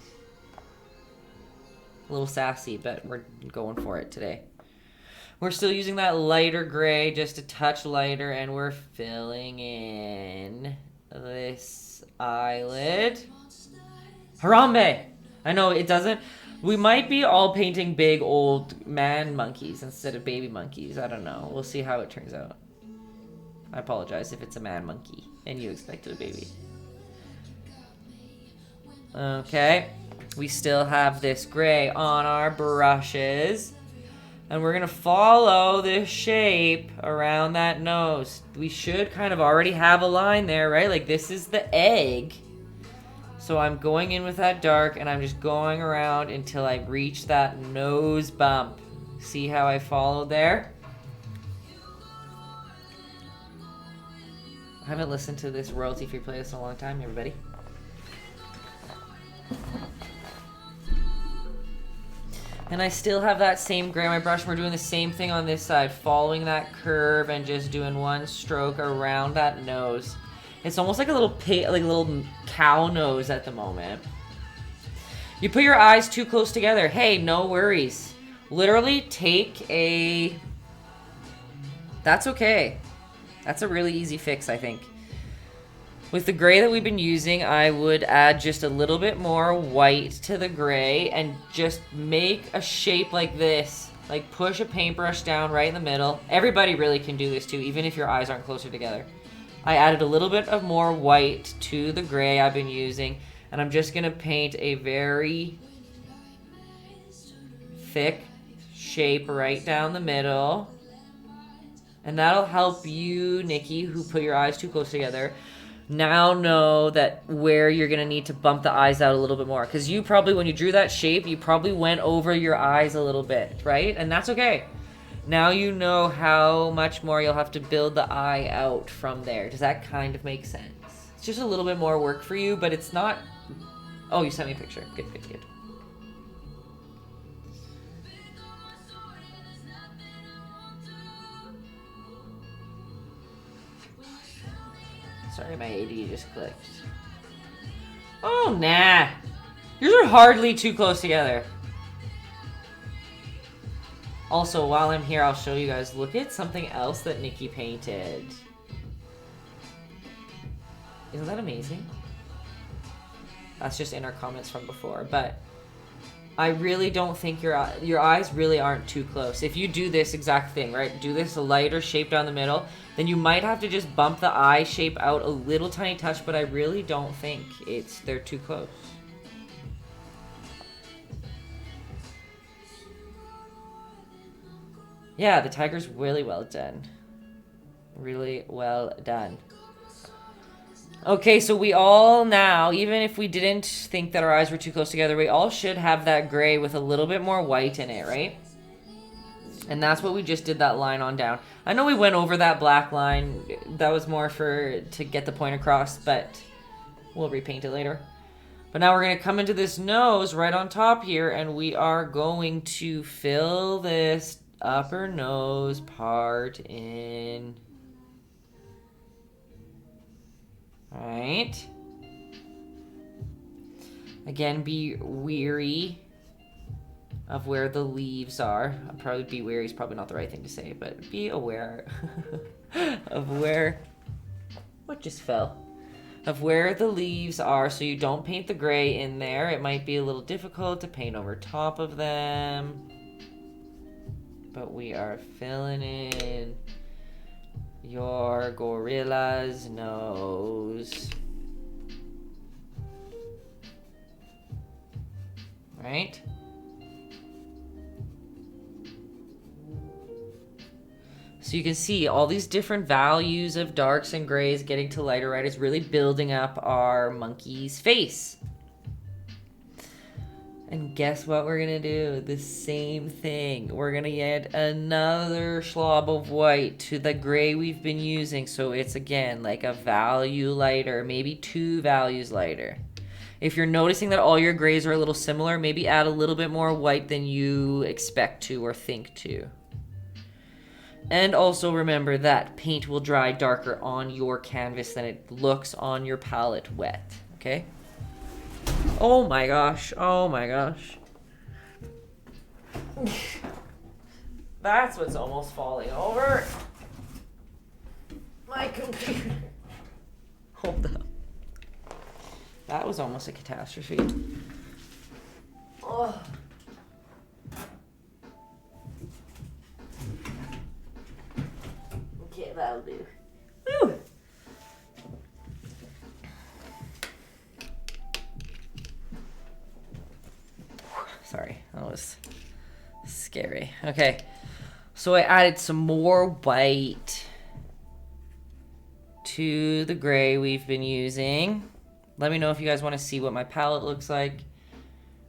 Speaker 1: a little sassy, but we're going for it today. We're still using that lighter gray, just a touch lighter, and we're filling in this eyelid. Harambe! I know it doesn't. We might be all painting big old man monkeys instead of baby monkeys. I don't know. We'll see how it turns out. I apologize if it's a man monkey and you expected a baby. Okay. We still have this gray on our brushes. And we're going to follow this shape around that nose. We should kind of already have a line there, right? Like this is the egg. So I'm going in with that dark and I'm just going around until I reach that nose bump. See how I followed there? I haven't listened to this royalty-free playlist in a long time, everybody. And I still have that same gray on my brush. We're doing the same thing on this side, following that curve and just doing one stroke around that nose. It's almost like a little cow nose at the moment. You put your eyes too close together. Hey, no worries. Literally take a... That's okay. That's a really easy fix, I think. With the gray that we've been using, I would add just a little bit more white to the gray and just make a shape like this. Like push a paintbrush down right in the middle. Everybody really can do this too, even if your eyes aren't closer together. I added a little bit of more white to the gray I've been using, and I'm just gonna paint a very thick shape right down the middle. And that'll help you, Nikki, who put your eyes too close together, now know that where you're going to need to bump the eyes out a little bit more. Because you probably, when you drew that shape, you probably went over your eyes a little bit, right? And that's okay. Now you know how much more you'll have to build the eye out from there. Does that kind of make sense? It's just a little bit more work for you, but it's not... Oh, you sent me a picture. Good, good, good. Sorry, my AD just clicked. Oh, nah. Yours are hardly too close together. Also, while I'm here, I'll show you guys. Look at something else that Nikki painted. Isn't that amazing? That's just in our comments from before, but I really don't think your eyes really aren't too close. If you do this exact thing, right? Do this lighter shape down the middle, then you might have to just bump the eye shape out a little tiny touch, but I really don't think they're too close. Yeah, the tiger's really well done. Really well done. Okay, so we all now, even if we didn't think that our eyes were too close together, we all should have that gray with a little bit more white in it, right? And that's what we just did that line on down. I know we went over that black line. That was more to get the point across, but we'll repaint it later. But now we're going to come into this nose right on top here, and we are going to fill this upper nose part in. Right. Again, be weary of where the leaves are. Probably be weary is probably not the right thing to say, but be aware of where, what just fell? Of where the leaves are, so you don't paint the gray in there. It might be a little difficult to paint over top of them, but we are filling in your gorilla's nose. Right? So you can see all these different values of darks and grays getting to lighter red is really building up our monkey's face. And guess what we're going to do? The same thing. We're going to add another slob of white to the gray we've been using. So it's, again, like a value lighter, maybe 2 values lighter. If you're noticing that all your grays are a little similar, maybe add a little bit more white than you expect to or think to. And also remember that paint will dry darker on your canvas than it looks on your palette wet, okay? Oh my gosh, oh my gosh. That's what's almost falling over. My computer. Hold up. That was almost a catastrophe. Oh. Okay, that'll do. Woo! Sorry, that was scary. Okay, so I added some more white to the gray we've been using. Let me know if you guys want to see what my palette looks like.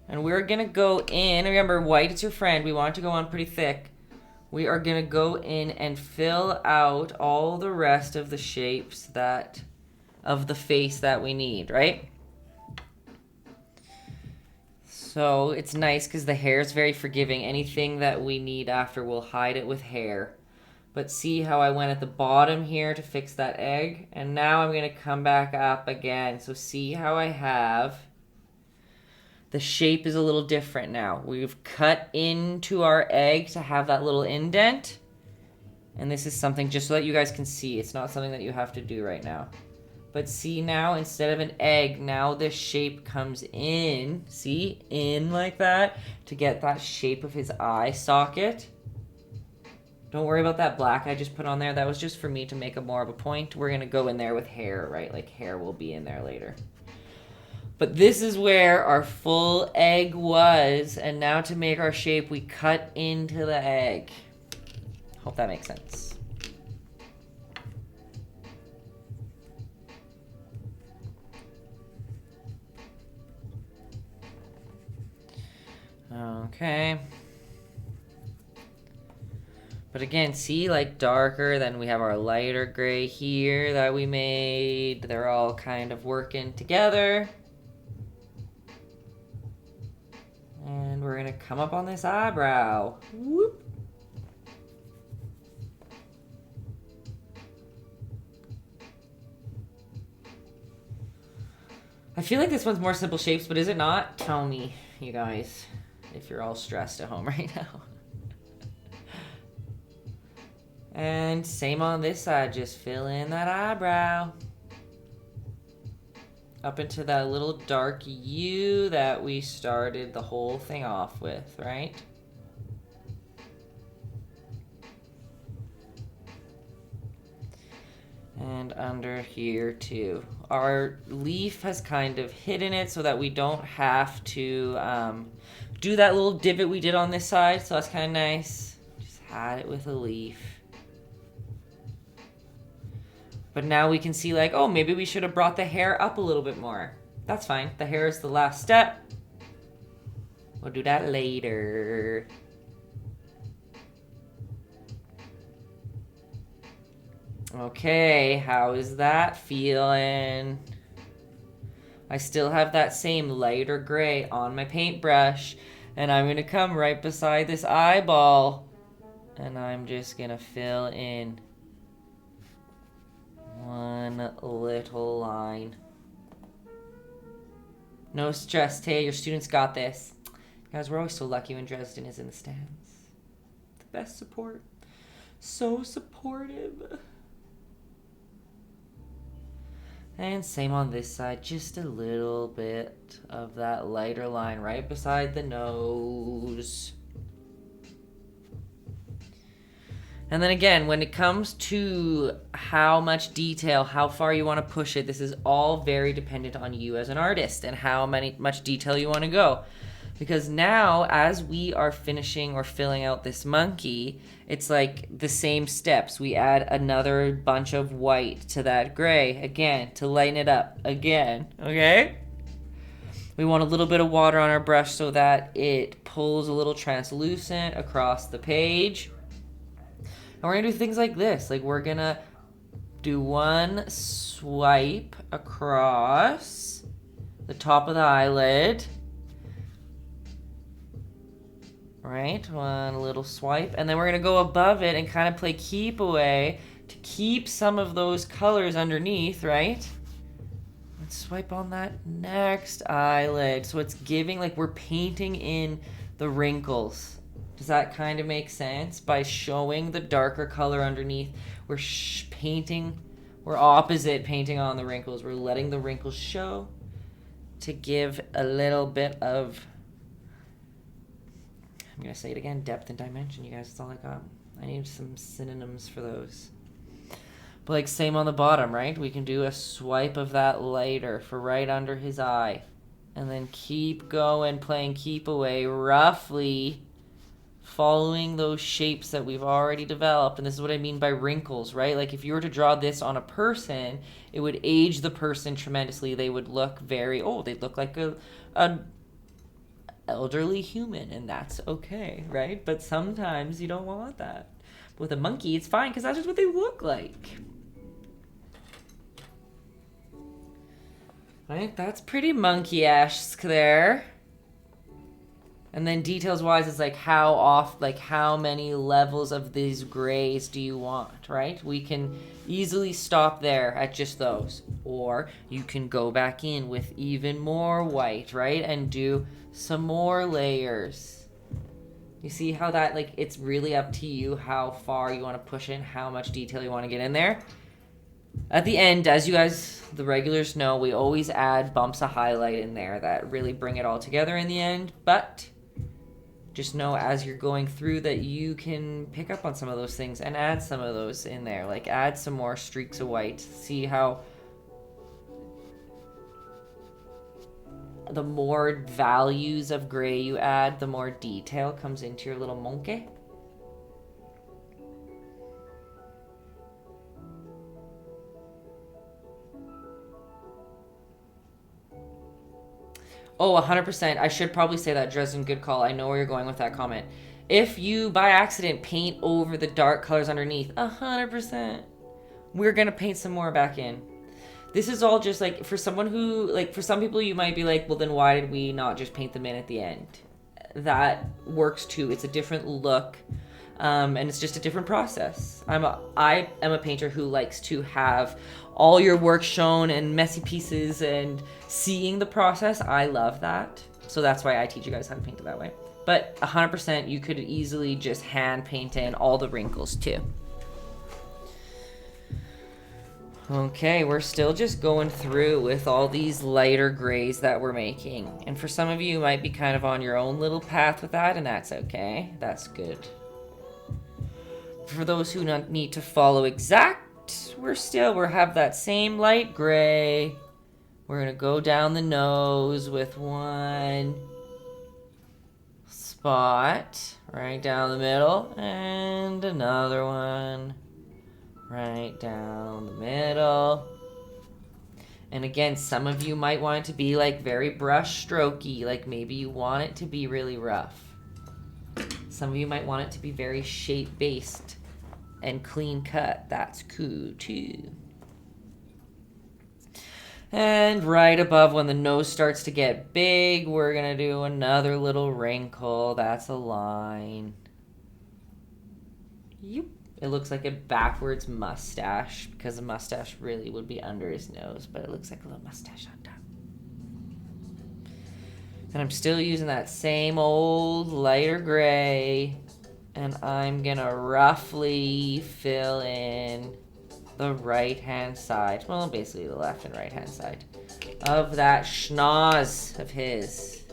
Speaker 1: And we're going to go in. Remember, white is your friend. We want it to go on pretty thick. We are going to go in and fill out all the rest of the shapes that of the face that we need, right? So it's nice because the hair is very forgiving. Anything that we need after, we'll hide it with hair. But see how I went at the bottom here to fix that egg? And now I'm going to come back up again. So see how I have... The shape is a little different now. We've cut into our egg to have that little indent. And this is something just so that you guys can see. It's not something that you have to do right now. But see now, instead of an egg, now this shape comes in. See? In like that. To get that shape of his eye socket. Don't worry about that black I just put on there. That was just for me to make more of a point. We're going to go in there with hair, right? Like hair will be in there later. But this is where our full egg was. And now to make our shape, we cut into the egg. Hope that makes sense. Okay. But again, see, like darker, then we have our lighter gray here that we made. They're all kind of working together. And we're gonna come up on this eyebrow. Whoop. I feel like this one's more simple shapes, but is it not? Tell me, you guys, if you're all stressed at home right now. And same on this side, just fill in that eyebrow. Up into that little dark U that we started the whole thing off with, right? And under here too. Our leaf has kind of hidden it so that we don't have to do that little divot we did on this side, so that's kind of nice. Just had it with a leaf. But now we can see like, oh, maybe we should have brought the hair up a little bit more. That's fine. The hair is the last step. We'll do that later. Okay, how is that feeling? I still have that same lighter gray on my paintbrush, and I'm gonna come right beside this eyeball, and I'm just gonna fill in one little line. No stress, Tay, your students got this. Guys, we're always so lucky when Dresden is in the stands. The best support. So supportive. And same on this side, just a little bit of that lighter line right beside the nose. And then again, when it comes to how much detail, how far you want to push it, this is all very dependent on you as an artist and how much detail you want to go. Because now, as we are finishing or filling out this monkey, it's like the same steps. We add another bunch of white to that gray, again, to lighten it up, again, okay? We want a little bit of water on our brush so that it pulls a little translucent across the page. And we're gonna do things like this. Like, we're gonna do one swipe across the top of the eyelid. Right, one little swipe, and then we're gonna go above it and kind of play keep away to keep some of those colors underneath, right? Let's swipe on that next eyelid. So it's giving, like, we're painting in the wrinkles. Does that kind of make sense? By showing the darker color underneath, we're we're opposite painting on the wrinkles. We're letting the wrinkles show to give a little bit of, I'm going to say it again, depth and dimension, you guys. That's all I got. I need some synonyms for those. But like same on the bottom, right? We can do a swipe of that lighter for right under his eye. And then keep going, playing keep away, roughly following those shapes that we've already developed. And this is what I mean by wrinkles, right? Like if you were to draw this on a person, it would age the person tremendously. They would look very old. They'd look like a elderly human, and that's okay, right? But sometimes you don't want that. But with a monkey, it's fine because that's just what they look like. Right? That's pretty monkey-esque there. And then details-wise, it's like how many levels of these grays do you want, right? We can easily stop there at just those. Or you can go back in with even more white, right? And do some more layers. You see how that, like, it's really up to you how far you want to push in, how much detail you want to get in there. At the end, as you guys, the regulars know, we always add bumps of highlight in there that really bring it all together in the end. But just know as you're going through that you can pick up on some of those things and add some of those in there. Like add some more streaks of white. See how the more values of gray you add, the more detail comes into your little monkey. Oh, 100%. I should probably say that, Dresden, good call. I know where you're going with that comment. If you, by accident, paint over the dark colors underneath, 100%, we're going to paint some more back in. This is all just, like, for someone who, like, for some people you might be like, well, then why did we not just paint them in at the end? That works, too. It's a different look, and it's just a different process. I am a painter who likes to have all your work shown and messy pieces and seeing the process. I love that. So that's why I teach you guys how to paint it that way. But 100%, you could easily just hand paint in all the wrinkles, too. Okay, we're still just going through with all these lighter grays that we're making. And for some of you, you might be kind of on your own little path with that, and that's okay. That's good. For those who need to follow exact, we're have that same light gray. We're going to go down the nose with one spot right down the middle, and another one right down the middle. And again, some of you might want it to be like very brush strokey, like maybe you want it to be really rough. Some of you might want it to be very shape based. and clean cut, that's cool too. And right above, when the nose starts to get big, we're going to do another little wrinkle. That's a line. Yep. It looks like a backwards mustache, because the mustache really would be under his nose, but it looks like a little mustache on top. And I'm still using that same old lighter gray, and I'm going to roughly fill in the right-hand side, well, basically the left and right-hand side of that schnoz of his.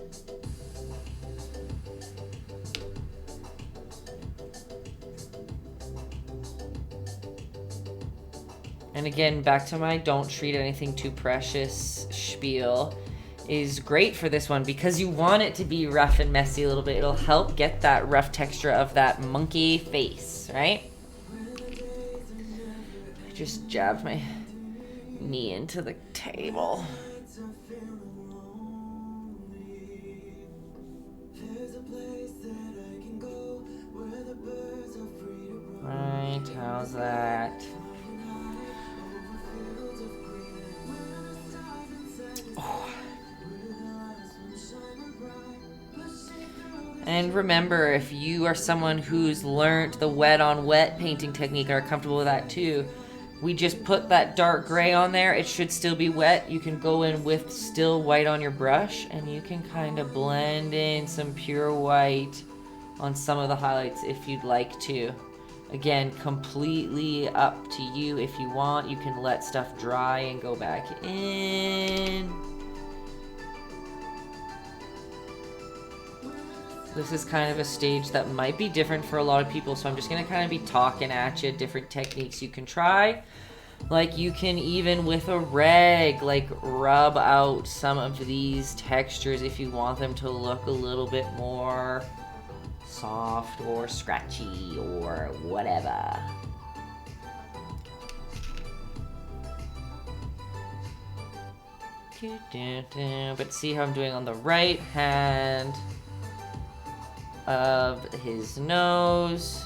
Speaker 1: And again, back to my don't treat anything too precious spiel, is great for this one because you want it to be rough and messy a little bit. It'll help get that rough texture of that monkey face, right? Just jabbed my knee into the table. Right, how's that? Oh. And remember, if you are someone who's learned the wet on wet painting technique and are comfortable with that too, we just put that dark gray on there. It should still be wet. You can go in with still white on your brush, and you can kind of blend in some pure white on some of the highlights if you'd like to. Again, completely up to you. If you want, you can let stuff dry and go back in. This is kind of a stage that might be different for a lot of people, so I'm just going to kind of be talking at you different techniques you can try. Like, you can even with a rag, like, rub out some of these textures if you want them to look a little bit more soft or scratchy or whatever. But see how I'm doing on the right hand of his nose.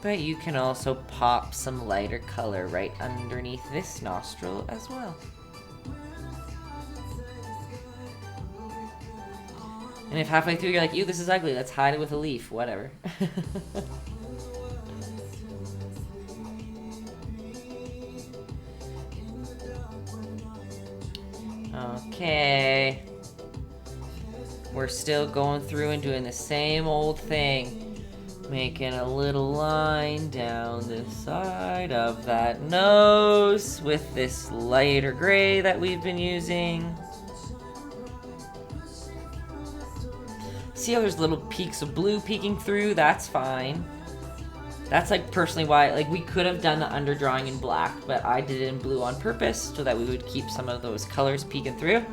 Speaker 1: But you can also pop some lighter color right underneath this nostril as well. And if halfway through you're like, ew, this is ugly, let's hide it with a leaf, whatever. Okay. We're still going through and doing the same old thing. Making a little line down the side of that nose with this lighter gray that we've been using. See how there's little peaks of blue peeking through? That's fine. That's like personally why, like, we could have done the underdrawing in black, but I did it in blue on purpose so that we would keep some of those colors peeking through.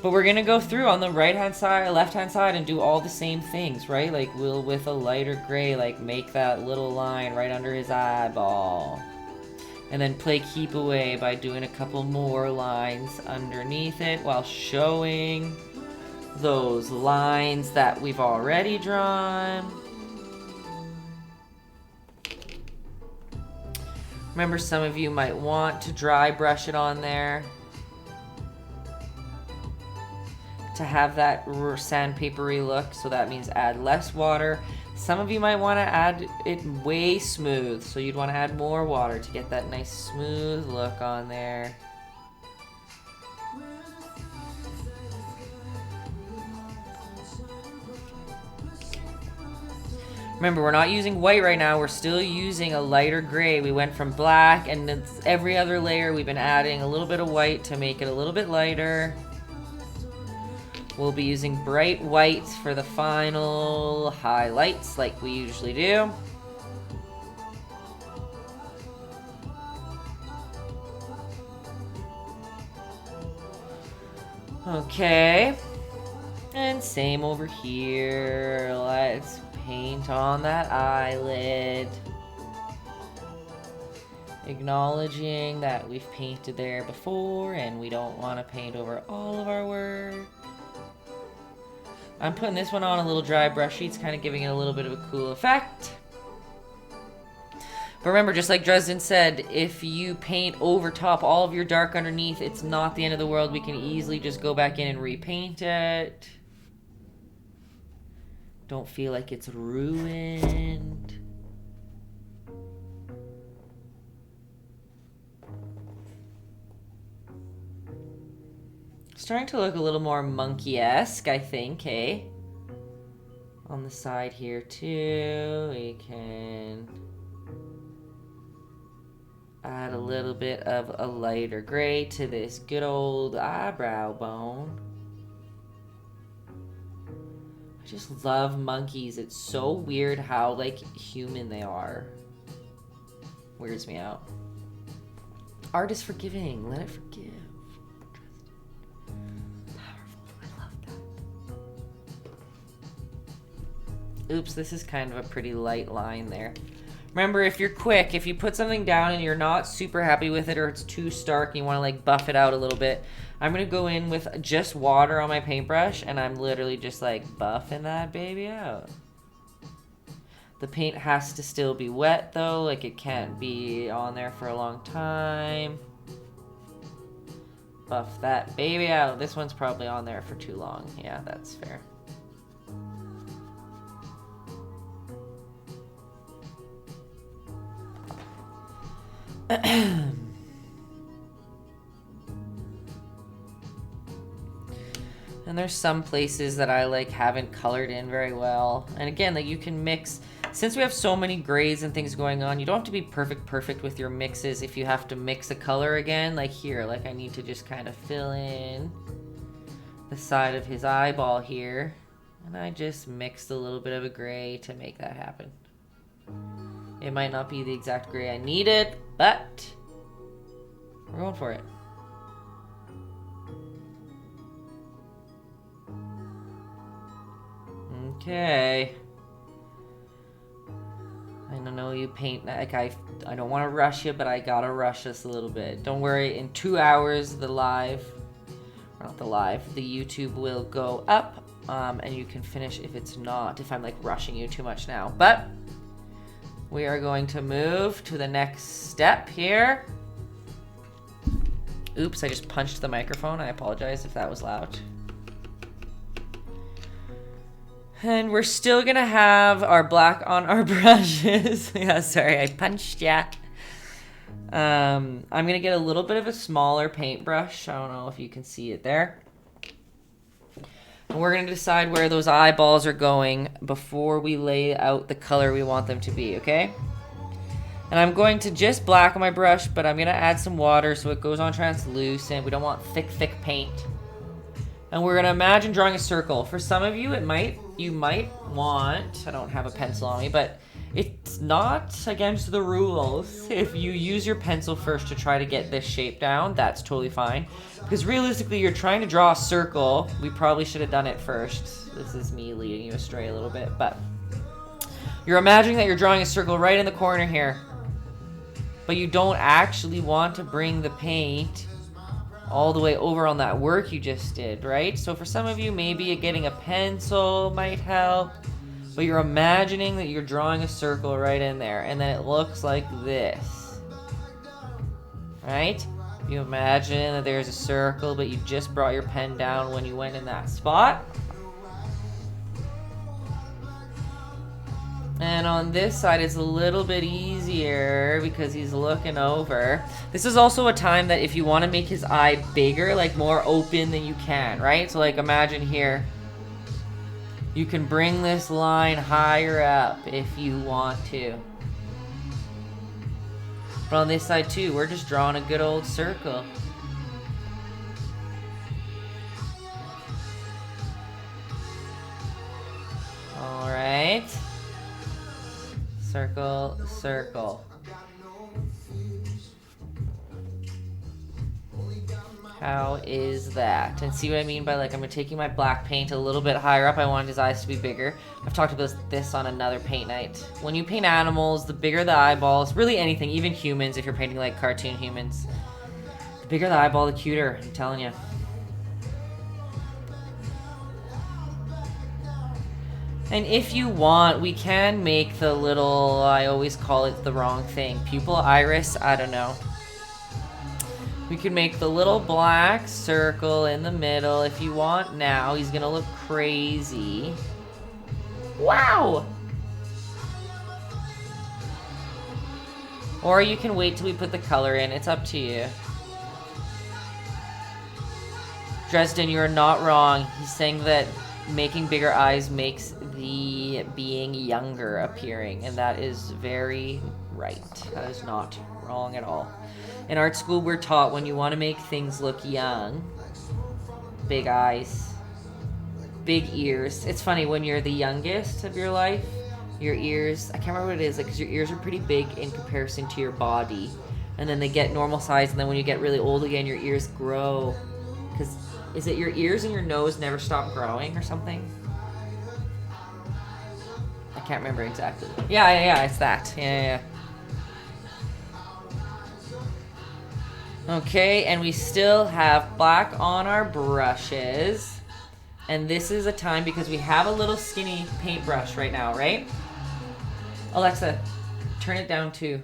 Speaker 1: But we're gonna go through on the right-hand side, left-hand side, and do all the same things, right? Like, we'll, with a lighter gray, like, make that little line right under his eyeball. And then play keep away by doing a couple more lines underneath it while showing those lines that we've already drawn. Remember, some of you might want to dry brush it on there to have that sandpapery look, so that means add less water. Some of you might want to add it way smooth, so you'd want to add more water to get that nice smooth look on there. Remember, we're not using white right now, we're still using a lighter gray. We went from black, and it's every other layer we've been adding a little bit of white to make it a little bit lighter. We'll be using bright whites for the final highlights like we usually do. Okay. And same over here. Let's paint on that eyelid. Acknowledging that we've painted there before and we don't want to paint over all of our work. I'm putting this one on a little dry brushy. It's kind of giving it a little bit of a cool effect. But remember, just like Dresden said, if you paint over top all of your dark underneath, it's not the end of the world. We can easily just go back in and repaint it. Don't feel like it's ruined. Starting to look a little more monkey-esque, I think, eh? On the side here, too, we can add a little bit of a lighter gray to this good old eyebrow bone. I just love monkeys. It's so weird how, like, human they are. Weirds me out. Art is forgiving. Let it forgive. Oops, this is kind of a pretty light line there. Remember, if you're quick, if you put something down and you're not super happy with it or it's too stark and you want to like buff it out a little bit, I'm going to go in with just water on my paintbrush and I'm literally just like buffing that baby out. The paint has to still be wet though, like it can't be on there for a long time. Buff that baby out. This one's probably on there for too long. Yeah, that's fair. And there's some places that I like haven't colored in very well. And again, like you can mix, since we have so many grays and things going on, you don't have to be perfect with your mixes. If you have to mix a color again, like here, like I need to just kind of fill in the side of his eyeball here. And I just mixed a little bit of a gray to make that happen. It might not be the exact gray I needed, but we're going for it. Okay. I don't know, you paint, like I don't want to rush you, but I gotta rush this a little bit. Don't worry, in 2 hours the YouTube will go up, and you can finish if it's not, if I'm like rushing you too much now. But we are going to move to the next step here. Oops, I just punched the microphone. I apologize if that was loud. And we're still gonna have our black on our brushes. Yeah, sorry, I punched ya. I'm gonna get a little bit of a smaller paintbrush. I don't know if you can see it there. And we're gonna decide where those eyeballs are going before we lay out the color we want them to be, okay? And I'm going to just blacken my brush, but I'm gonna add some water so it goes on translucent. We don't want thick paint. And we're gonna imagine drawing a circle. For some of you, you might want, I don't have a pencil on me, but it's not against the rules. If you use your pencil first to try to get this shape down, that's totally fine. Because realistically, you're trying to draw a circle. We probably should have done it first. This is me leading you astray a little bit, but you're imagining that you're drawing a circle right in the corner here. But you don't actually want to bring the paint all the way over on that work you just did, right? So for some of you, maybe getting a pencil might help, but you're imagining that you're drawing a circle right in there, and then it looks like this, right? You imagine that there's a circle, but you just brought your pen down when you went in that spot. And on this side, it's a little bit easier because he's looking over. This is also a time that if you want to make his eye bigger, like more open, than you can, right? So like imagine here, you can bring this line higher up if you want to. But on this side too, we're just drawing a good old circle. All right. Circle, circle. How is that? And see what I mean by like, I'm taking my black paint a little bit higher up. I wanted his eyes to be bigger. I've talked about this on another paint night. When you paint animals, the bigger the eyeballs, really anything, even humans, if you're painting like cartoon humans, the bigger the eyeball, the cuter, I'm telling you. And if you want, we can make the little, I always call it the wrong thing, pupil iris, I don't know. We can make the little black circle in the middle if you want now. He's gonna look crazy. Wow! Or you can wait till we put the color in, it's up to you. Dresden, you're not wrong. He's saying that making bigger eyes makes the being younger appearing, and that is very right. That is not wrong at all. In art school, we're taught when you want to make things look young, big eyes, big ears. It's funny, when you're the youngest of your life, your ears, I can't remember what it is, like, because your ears are pretty big in comparison to your body, and then they get normal size, and then when you get really old again, your ears grow. Because is it your ears and your nose never stop growing or something? I can't remember exactly. Yeah, it's that. Yeah. Okay, and we still have black on our brushes. And this is a time, because we have a little skinny paintbrush right now, right? Alexa, turn it down too.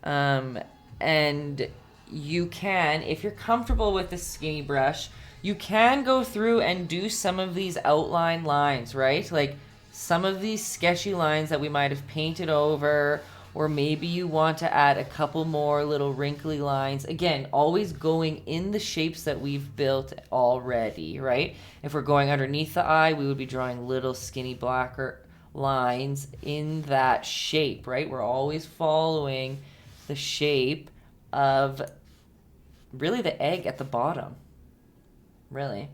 Speaker 1: And you can, if you're comfortable with the skinny brush, you can go through and do some of these outline lines, right? Like some of these sketchy lines that we might have painted over, or maybe you want to add a couple more little wrinkly lines. Again, always going in the shapes that we've built already, right? If we're going underneath the eye, we would be drawing little skinny blacker lines in that shape, right? We're always following the shape of really the egg at the bottom, really.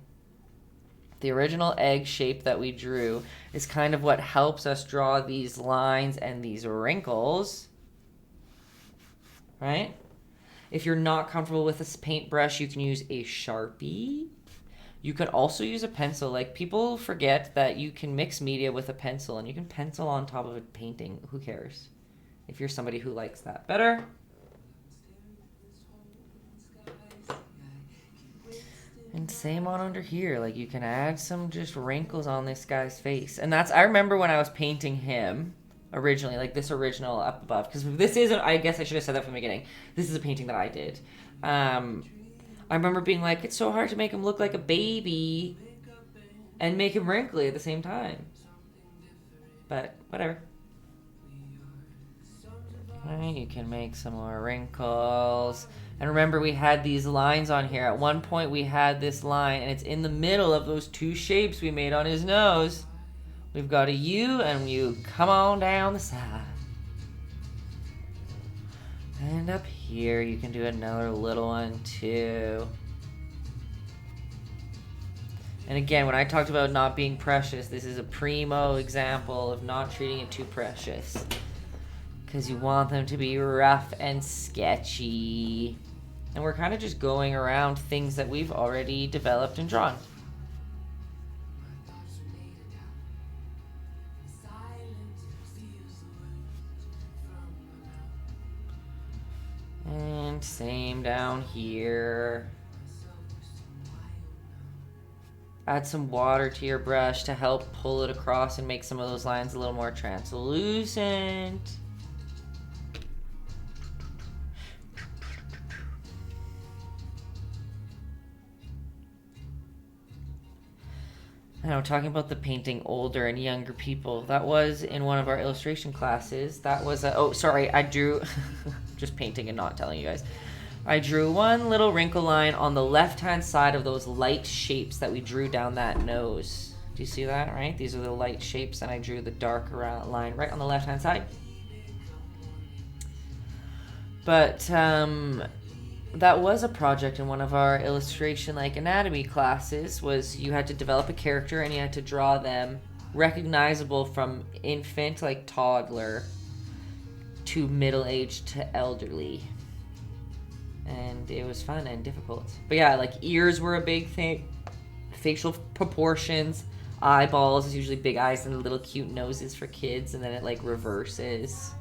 Speaker 1: The original egg shape that we drew is kind of what helps us draw these lines and these wrinkles, right? If you're not comfortable with this paintbrush, you can use a Sharpie. You can also use a pencil. Like, people forget that you can mix media with a pencil, and you can pencil on top of a painting. Who cares? If you're somebody who likes that better. And same on under here, like you can add some just wrinkles on this guy's face. And that's, I remember when I was painting him originally, like this original up above, because this isn't, I guess I should have said that from the beginning. This is a painting that I did. I remember being like, it's so hard to make him look like a baby and make him wrinkly at the same time. But whatever. Right, you can make some more wrinkles. And remember, we had these lines on here. At one point, we had this line, and it's in the middle of those two shapes we made on his nose. We've got a U, and you come on down the side. And up here, you can do another little one, too. And again, when I talked about not being precious, this is a primo example of not treating it too precious. Because you want them to be rough and sketchy. And we're kind of just going around things that we've already developed and drawn. And same down here. Add some water to your brush to help pull it across and make some of those lines a little more translucent. I know, talking about the painting older and younger people, that was in one of our illustration classes. That was I drew, just painting and not telling you guys. I drew one little wrinkle line on the left-hand side of those light shapes that we drew down that nose. Do you see that, right? These are the light shapes, and I drew the dark line right on the left-hand side. But, that was a project in one of our illustration, like, anatomy classes, was you had to develop a character and you had to draw them recognizable from infant, like toddler, to middle-aged to elderly. And it was fun and difficult. But yeah, like, ears were a big thing. Facial proportions. Eyeballs is usually big eyes and little cute noses for kids, and then it, like, reverses.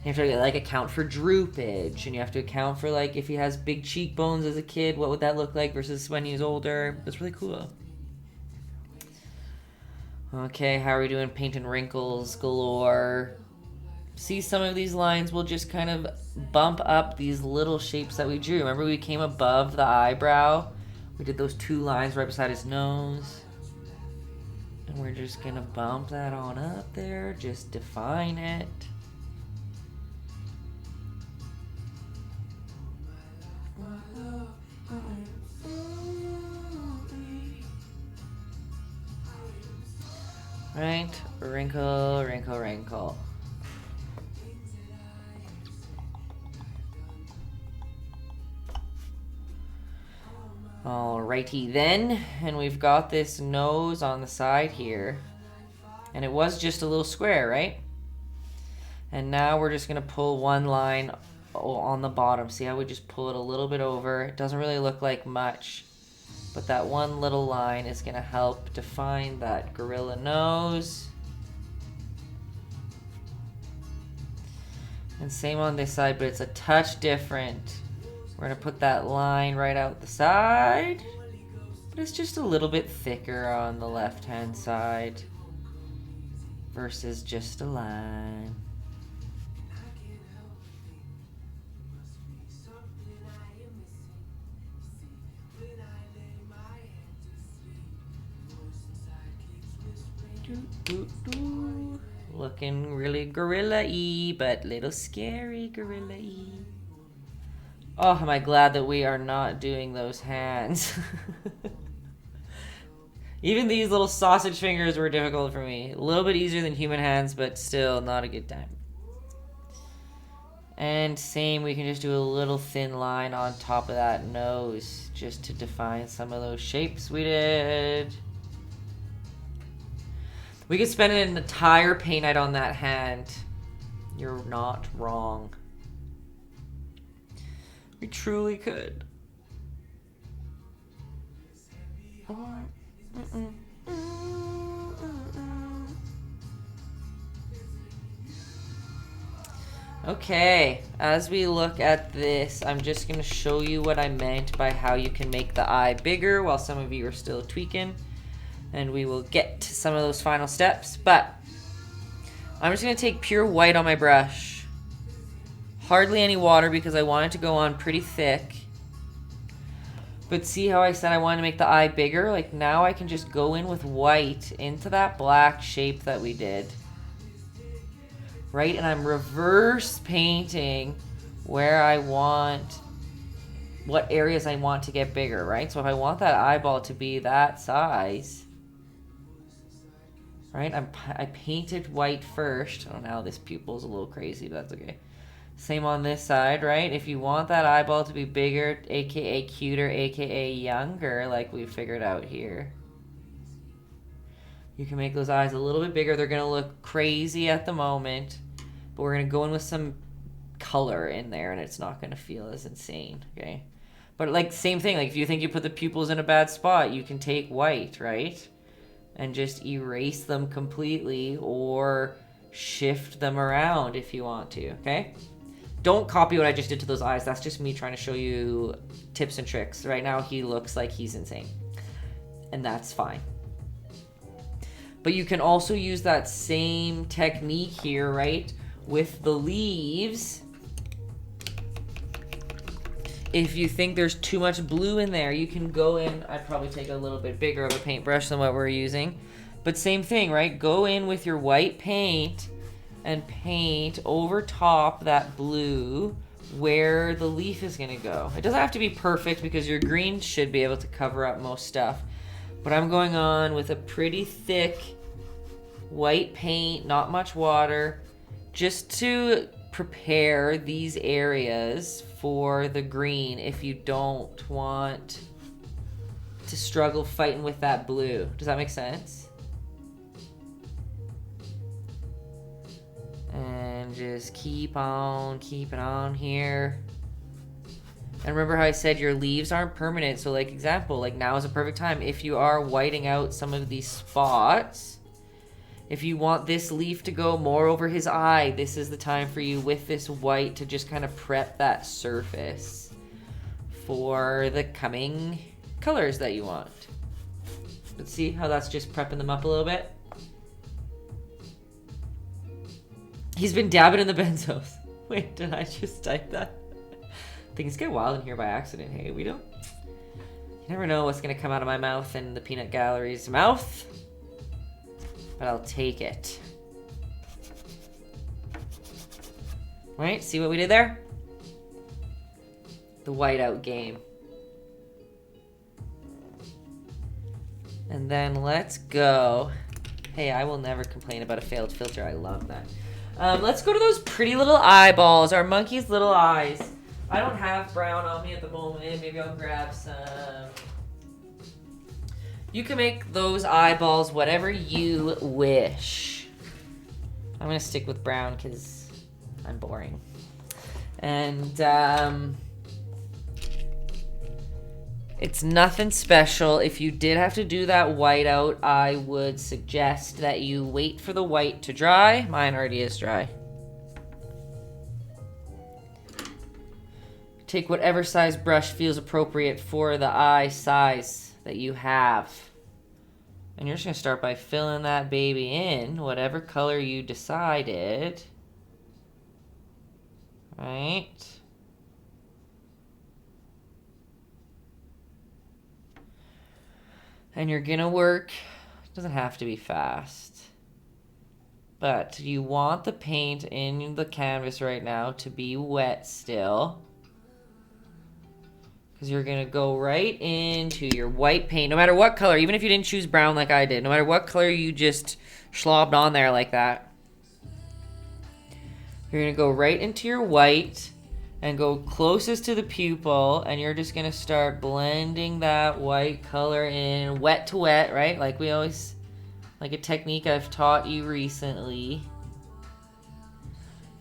Speaker 1: You have to, like, account for droopage, and you have to account for, like, if he has big cheekbones as a kid, what would that look like versus when he's older. It's really cool. Okay, how are we doing? Painting wrinkles galore. See, some of these lines will just kind of bump up these little shapes that we drew. Remember, we came above the eyebrow? We did those 2 lines right beside his nose. And we're just gonna bump that on up there, just define it. Right, wrinkle, wrinkle, wrinkle. Alrighty then, and we've got this nose on the side here. And it was just a little square, right? And now we're just gonna pull 1 line on the bottom. See how we just pull it a little bit over? It doesn't really look like much, but that 1 little line is gonna help define that gorilla nose. And same on this side, but it's a touch different. We're gonna put that line right out the side, but it's just a little bit thicker on the left-hand side versus just a line. Looking really gorilla-y, but little scary gorilla-y. Oh, am I glad that we are not doing those hands. Even these little sausage fingers were difficult for me. A little bit easier than human hands, but still not a good time. And same, we can just do a little thin line on top of that nose just to define some of those shapes we did. We could spend an entire paint night on that hand. You're not wrong. We truly could. Okay, as we look at this, I'm just going to show you what I meant by how you can make the eye bigger while some of you are still tweaking. And we will get to some of those final steps. But I'm just going to take pure white on my brush. Hardly any water because I want it to go on pretty thick. But see how I said I wanted to make the eye bigger? Like now I can just go in with white into that black shape that we did. Right? And I'm reverse painting where I want, what areas I want to get bigger, right? So if I want that eyeball to be that size, right? I painted white first. Oh, now this pupil's a little crazy, but that's okay. Same on this side, right? If you want that eyeball to be bigger, aka cuter, aka younger, like we figured out here, you can make those eyes a little bit bigger. They're going to look crazy at the moment, but we're going to go in with some color in there, and it's not going to feel as insane, okay? But like same thing, like if you think you put the pupils in a bad spot, you can take white, right? And just erase them completely or shift them around if you want to, okay? Don't copy what I just did to those eyes. That's just me trying to show you tips and tricks. Right now, he looks like he's insane. And that's fine. But you can also use that same technique here, right? With the leaves. If you think there's too much blue in there, you can go in. I'd probably take a little bit bigger of a paintbrush than what we're using. But same thing, right? Go in with your white paint and paint over top that blue where the leaf is going to go. It doesn't have to be perfect because your green should be able to cover up most stuff. But I'm going on with a pretty thick white paint, not much water, just to prepare these areas for the green if you don't want to struggle fighting with that blue. Does that make sense? And just keep on keeping on here. And remember how I said your leaves aren't permanent. So like example, like now is a perfect time. If you are whiting out some of these spots, if you want this leaf to go more over his eye, this is the time for you with this white to just kind of prep that surface for the coming colors that you want. Let's see how that's just prepping them up a little bit. He's been dabbing in the benzos. Wait, did I just type that? Things get wild in here by accident. Hey, we don't... You never know what's going to come out of my mouth and the peanut gallery's mouth. But I'll take it. Right? See what we did there? The whiteout game. And then let's go. Hey, I will never complain about a failed filter. I love that. Let's go to those pretty little eyeballs. Our monkey's little eyes. I don't have brown on me at the moment. Maybe I'll grab some. You can make those eyeballs whatever you wish. I'm going to stick with brown because I'm boring. And it's nothing special. If you did have to do that whiteout, I would suggest that you wait for the white to dry. Mine already is dry. Take whatever size brush feels appropriate for the eye size that you have. And you're just going to start by filling that baby in, whatever color you decided. Right? And you're going to work, it doesn't have to be fast, but you want the paint in the canvas right now to be wet still. Because you're going to go right into your white paint, no matter what color, even if you didn't choose brown like I did, no matter what color you just slobbed on there like that. You're going to go right into your white and go closest to the pupil, and you're just going to start blending that white color in, wet to wet, right? Like we always, like a technique I've taught you recently.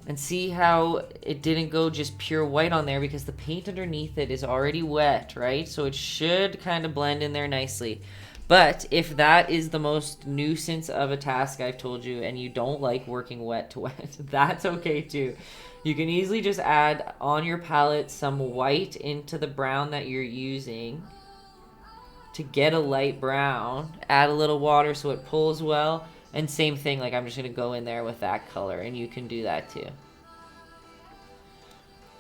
Speaker 1: And see how it didn't go just pure white on there because the paint underneath it is already wet, right? So it should kind of blend in there nicely. But if that is the most nuisance of a task I've told you and you don't like working wet to wet, that's okay too. You can easily just add on your palette some white into the brown that you're using to get a light brown. Add a little water so it pulls well. And same thing, like I'm just going to go in there with that color, and you can do that too.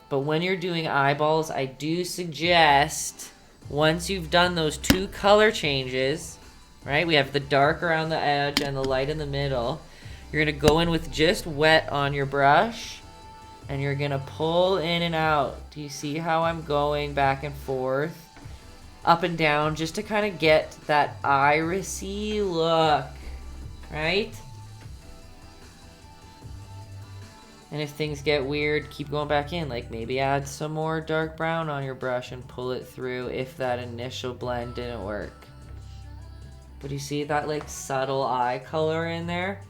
Speaker 1: But when you're doing eyeballs, I do suggest, once you've done those two color changes, right? We have the dark around the edge and the light in the middle. You're going to go in with just wet on your brush, and you're going to pull in and out. Do you see how I'm going back and forth? Up and down, just to kind of get that irisy look. Right? And if things get weird, keep going back in. Like maybe add some more dark brown on your brush and pull it through if that initial blend didn't work. But you see that like subtle eye color in there?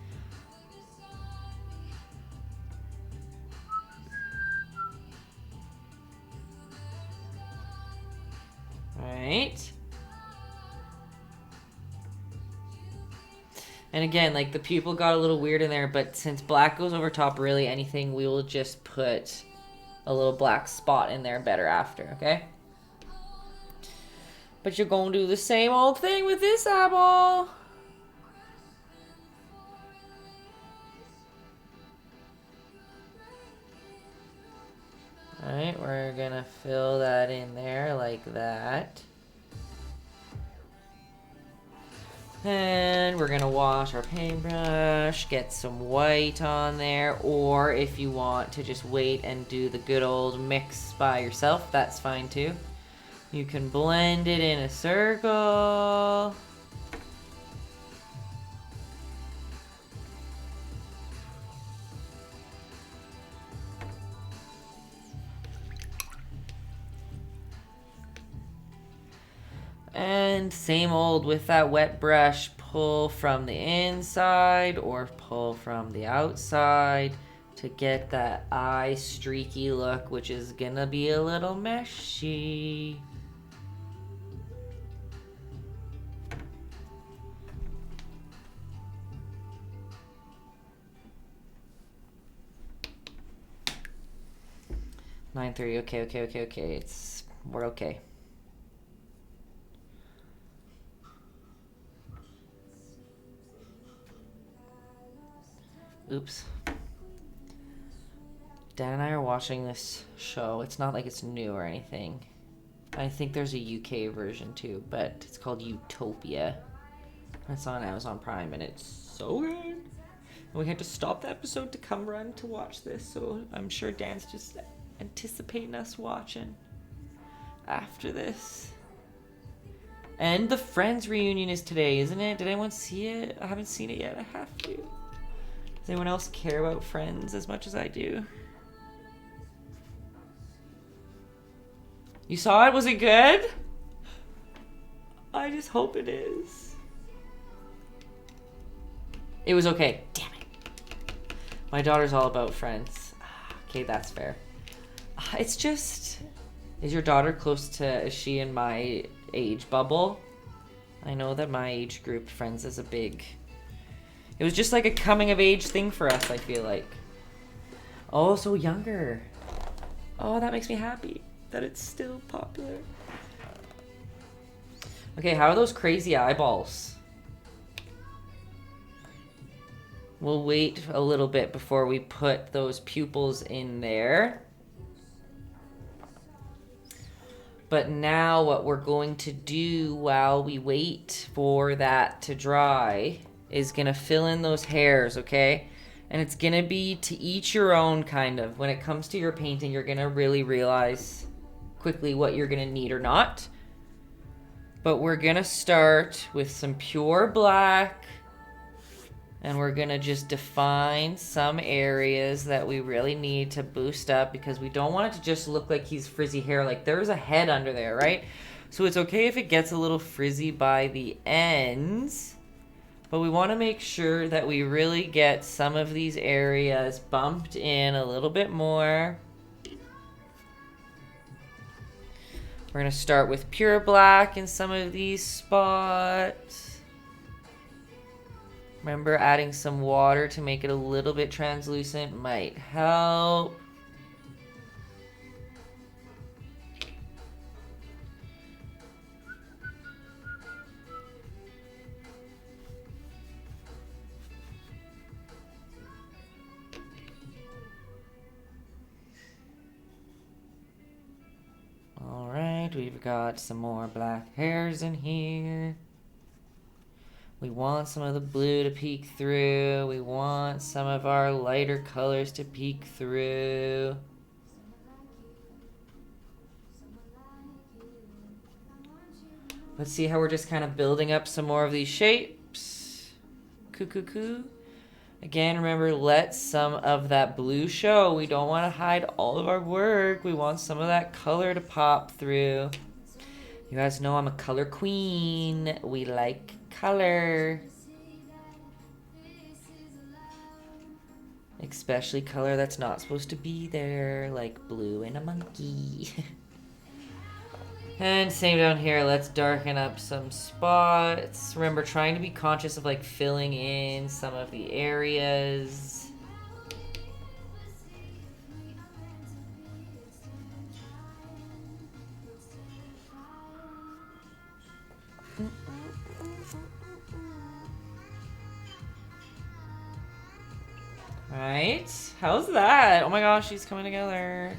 Speaker 1: Right? And again, like the pupil got a little weird in there, but since black goes over top really anything, we will just put a little black spot in there better after, okay? But you're going to do the same old thing with this eyeball. Alright, we're gonna fill that in there like that. And we're gonna wash our paintbrush, get some white on there, or if you want to just wait and do the good old mix by yourself, that's fine too. You can blend it in a circle. And same old with that wet brush, pull from the inside or pull from the outside to get that eye streaky look, which is gonna be a little meshy. $9:30. Okay. We're okay. Oops. Dan and I are watching this show. It's not like it's new or anything. I think there's a UK version too, but it's called Utopia. It's on Amazon Prime, and it's so good. And we had to stop the episode to come run to watch this, so I'm sure Dan's just anticipating us watching after this. And the Friends reunion is today, isn't it? Did anyone see it? I haven't seen it yet. I have to. Does anyone else care about Friends as much as I do? You saw it? Was it good? I just hope it is. It was okay. Damn it. My daughter's all about Friends. Okay, that's fair. It's just... Is your daughter close to... Is she in my age bubble? I know that my age group, Friends, is a big... It was just like a coming of age thing for us, I feel like. Oh, so younger. Oh, that makes me happy that it's still popular. Okay, how are those crazy eyeballs? We'll wait a little bit before we put those pupils in there. But now what we're going to do while we wait for that to dry is going to fill in those hairs, okay? And it's going to be to each your own, kind of. When it comes to your painting, you're going to really realize quickly what you're going to need or not. But we're going to start with some pure black. And we're going to just define some areas that we really need to boost up, because we don't want it to just look like he's frizzy hair. Like, there's a head under there, right? So it's okay if it gets a little frizzy by the ends. But we want to make sure that we really get some of these areas bumped in a little bit more. We're going to start with pure black in some of these spots. Remember, adding some water to make it a little bit translucent might help. Alright, we've got some more black hairs in here. We want some of the blue to peek through. We want some of our lighter colors to peek through. Let's see how we're just kind of building up some more of these shapes. Coo. Again, remember, let some of that blue show. We don't want to hide all of our work. We want some of that color to pop through. You guys know I'm a color queen. We like color. Especially color that's not supposed to be there, like blue in a monkey. And same down here, let's darken up some spots. Remember, trying to be conscious of like filling in some of the areas. Right? How's that? Oh my gosh, she's coming together.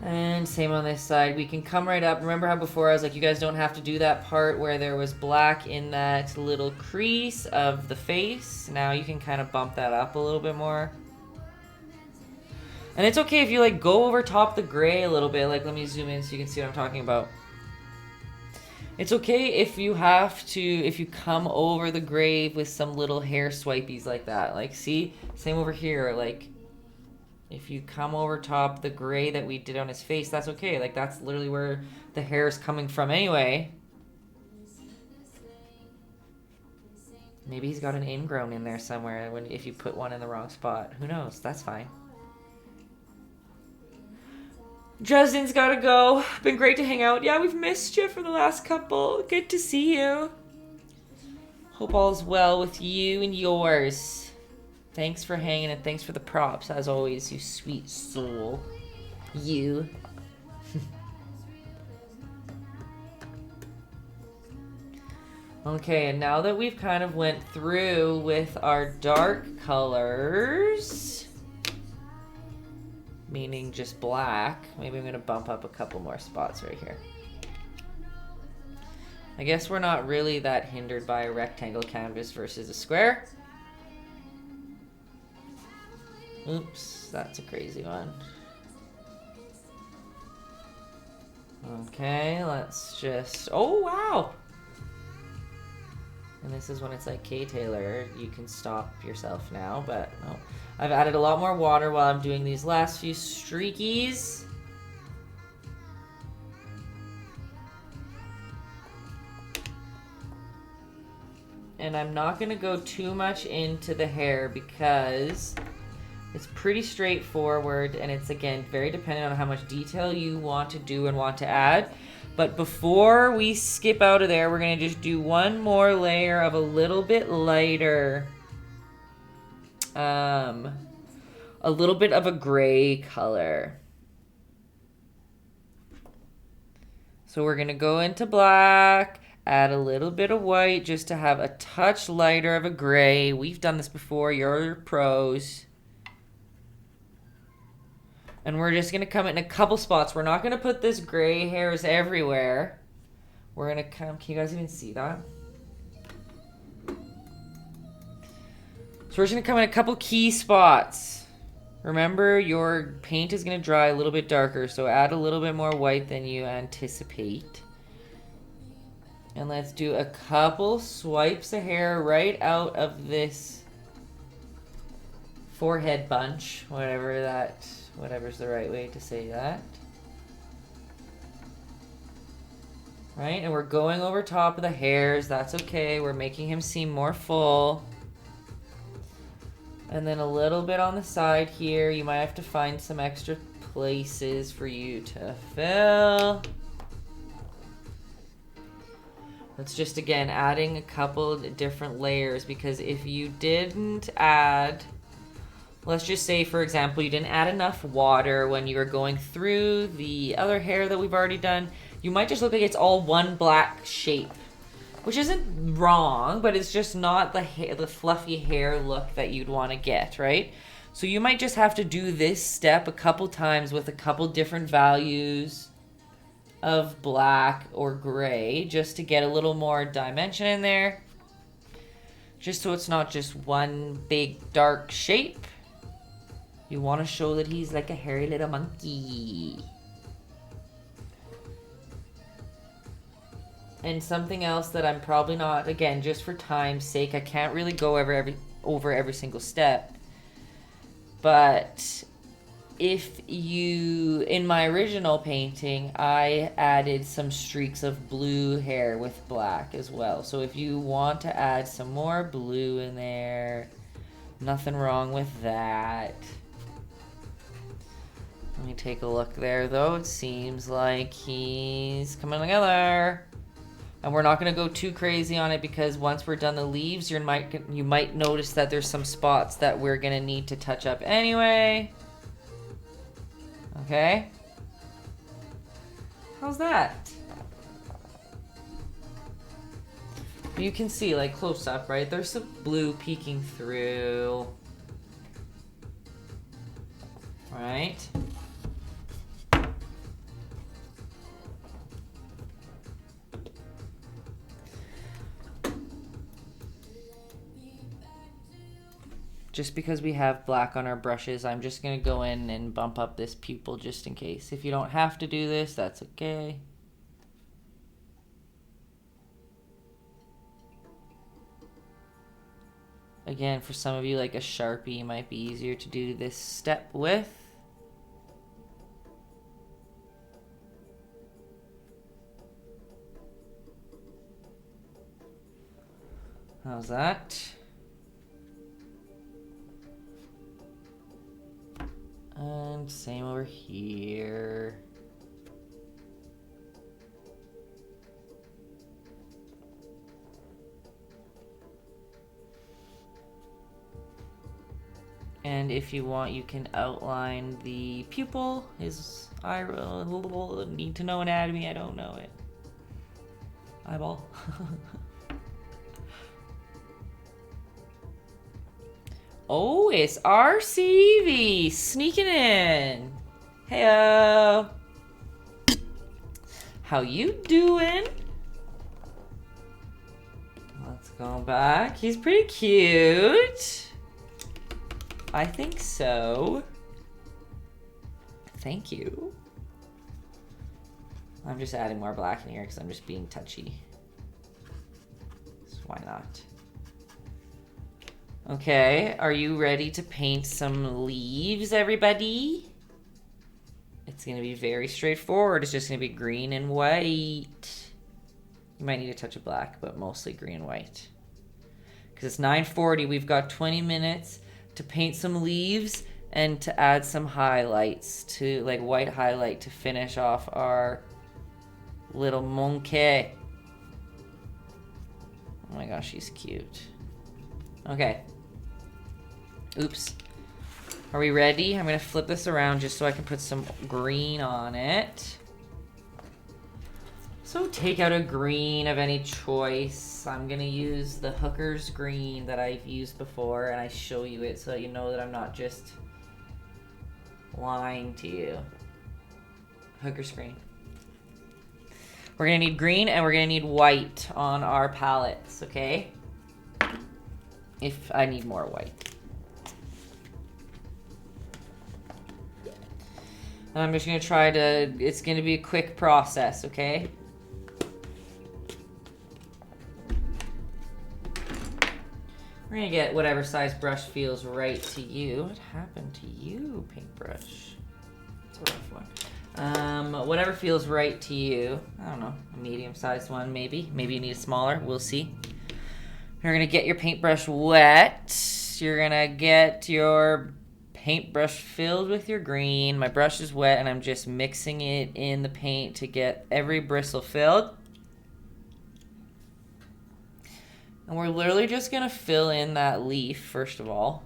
Speaker 1: And same on this side. We can come right up. Remember how before I was like, you guys don't have to do that part where there was black in that little crease of the face. Now you can kind of bump that up a little bit more. And it's okay if you like go over top the gray a little bit. Like, let me zoom in so you can see what I'm talking about. It's okay if you have to, if you come over the gray with some little hair swipies like that. Like, see? Same over here. Like, if you come over top the gray that we did on his face, that's okay. Like, that's literally where the hair is coming from anyway. Maybe he's got an ingrown in there somewhere if you put one in the wrong spot. Who knows? That's fine. Justin's gotta go. Been great to hang out. Yeah, we've missed you for the last couple. Good to see you. Hope all's well with you and yours. Thanks for hanging and thanks for the props, as always, you sweet soul. You. Okay, and now that we've kind of went through with our dark colors, meaning just black, maybe I'm going to bump up a couple more spots right here. I guess we're not really that hindered by a rectangle canvas versus a square. Oops, that's a crazy one. Okay, let's just... Oh, wow! And this is when it's like, okay, Taylor, you can stop yourself now, but no. I've added a lot more water while I'm doing these last few streakies. And I'm not going to go too much into the hair because it's pretty straightforward, and it's, again, very dependent on how much detail you want to do and want to add. But before we skip out of there, we're going to just do one more layer of a little bit lighter, a little bit of a gray color. So we're going to go into black, add a little bit of white just to have a touch lighter of a gray. We've done this before. You're pros. And we're just going to come in a couple spots. We're not going to put this gray hairs everywhere. We're going to come... Can you guys even see that? So we're just going to come in a couple key spots. Remember, your paint is going to dry a little bit darker, so add a little bit more white than you anticipate. And let's do a couple swipes of hair right out of this forehead bunch, whatever's the right way to say that. Right, and we're going over top of the hairs. That's okay. We're making him seem more full. And then a little bit on the side here. You might have to find some extra places for you to fill. That's just, again, adding a couple different layers, because if you didn't add... Let's just say, for example, you didn't add enough water when you were going through the other hair that we've already done. You might just look like it's all one black shape, which isn't wrong, but it's just not the fluffy hair look that you'd want to get, right? So you might just have to do this step a couple times with a couple different values of black or gray just to get a little more dimension in there. Just so it's not just one big dark shape. You want to show that he's like a hairy little monkey. And something else that I'm probably not, again, just for time's sake, I can't really go over every single step. But if you, in my original painting, I added some streaks of blue hair with black as well. So if you want to add some more blue in there, nothing wrong with that. Let me take a look there, though. It seems like he's coming together. And we're not going to go too crazy on it, because once we're done the leaves, you might notice that there's some spots that we're going to need to touch up anyway. Okay? How's that? You can see, like, close up, right? There's some blue peeking through. Right? Just because we have black on our brushes, I'm just going to go in and bump up this pupil just in case. If you don't have to do this, that's okay. Again, for some of you, like a Sharpie might be easier to do this step with. How's that? And same over here. And if you want, you can outline the pupil. His eye need to know anatomy. I don't know it. Eyeball. Oh, it's RCV sneaking in. Heyo. How you doing? Let's go back. He's pretty cute. I think so. Thank you. I'm just adding more black in here because I'm just being touchy. So why not? Okay, are you ready to paint some leaves, everybody? It's going to be very straightforward. It's just going to be green and white. You might need a touch of black, but mostly green and white. Because it's 9:40, we've got 20 minutes to paint some leaves and to add some highlights, to like white highlight to finish off our little monkey. Oh my gosh, she's cute. Okay. Oops. Are we ready? I'm gonna flip this around just so I can put some green on it. So take out a green of any choice. I'm gonna use the Hooker's green that I've used before, and I show you it so that you know that I'm not just lying to you. Hooker's green. We're gonna need green and we're gonna need white on our palettes, okay? If I need more white. And I'm just gonna try to, it's gonna be a quick process, okay? We're gonna get whatever size brush feels right to you. What happened to you, paintbrush? It's a rough one. Whatever feels right to you. I don't know, a medium-sized one maybe. Maybe you need a smaller, we'll see. You're gonna get your paintbrush wet. You're gonna get your paintbrush filled with your green. My brush is wet and I'm just mixing it in the paint to get every bristle filled. And we're literally just gonna fill in that leaf first of all.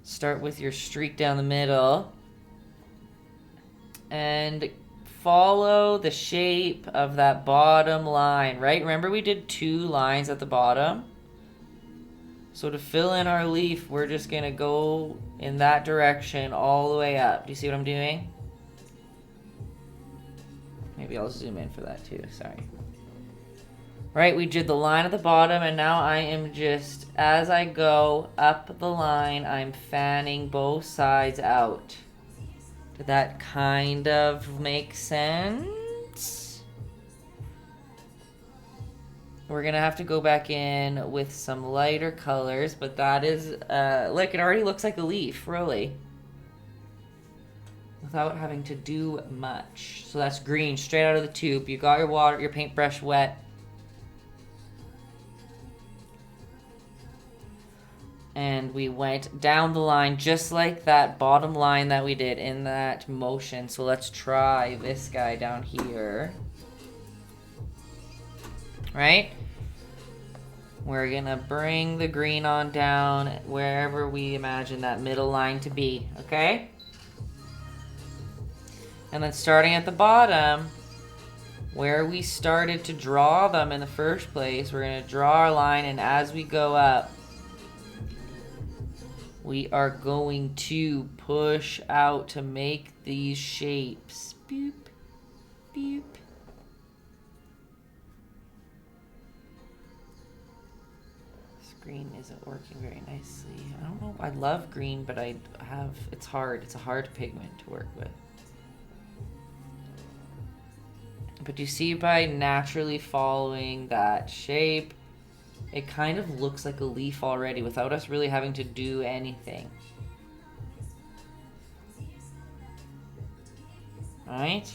Speaker 1: Start with your streak down the middle. And follow the shape of that bottom line, right? Remember we did 2 lines at the bottom? So to fill in our leaf, we're just gonna go in that direction all the way up. Do you see what I'm doing? Maybe I'll zoom in for that too, sorry. Right, we did the line at the bottom, and now I am just, as I go up the line, I'm fanning both sides out. Did that kind of make sense? We're gonna have to go back in with some lighter colors, but that is, look, it already looks like a leaf, really. Without having to do much. So that's green, straight out of the tube. You got your water, your paintbrush wet. And we went down the line just like that bottom line that we did in that motion. So let's try this guy down here. Right? We're gonna bring the green on down wherever we imagine that middle line to be, okay? And then starting at the bottom, where we started to draw them in the first place, we're gonna draw our line, and as we go up, we are going to push out to make these shapes. Boop, boop. This green isn't working very nicely. I don't know, I love green, but it's hard. It's a hard pigment to work with. But you see, by naturally following that shape, it kind of looks like a leaf already without us really having to do anything. Alright?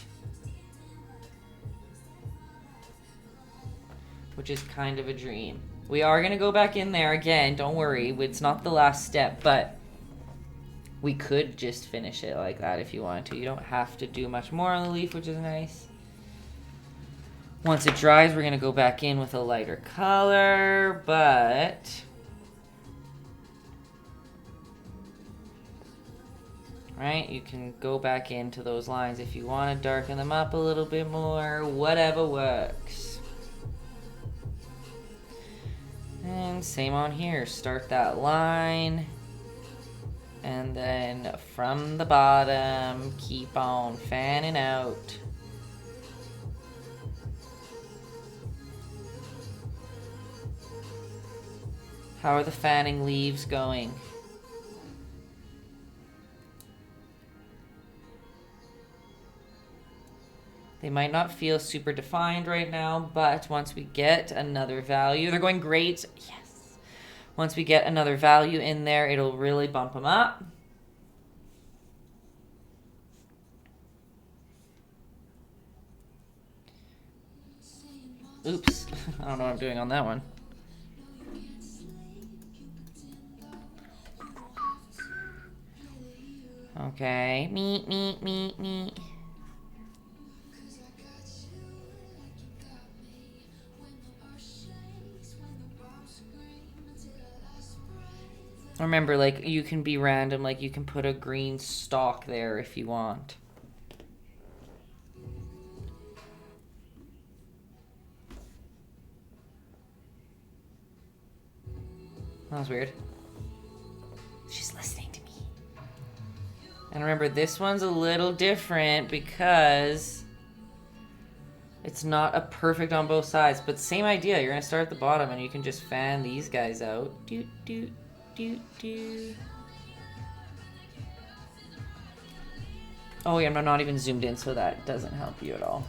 Speaker 1: Which is kind of a dream. We are going to go back in there again, don't worry. It's not the last step, but we could just finish it like that if you wanted to. You don't have to do much more on the leaf, which is nice. Once it dries, we're going to go back in with a lighter color, but right, you can go back into those lines if you want to darken them up a little bit more, whatever works. And same on here. Start that line. And then from the bottom, keep on fanning out. How are the fanning leaves going? They might not feel super defined right now, but once we get another value, they're going great. Yes. Once we get another value in there, it'll really bump them up. Oops. I don't know what I'm doing on that one. Okay. Me. Remember, like, you can be random, like, you can put a green stalk there if you want. That was weird. She's listening to me. And remember, this one's a little different because it's not a perfect on both sides, but same idea. You're gonna start at the bottom and you can just fan these guys out. Doot, doot. Oh yeah, I'm not even zoomed in, so that doesn't help you at all.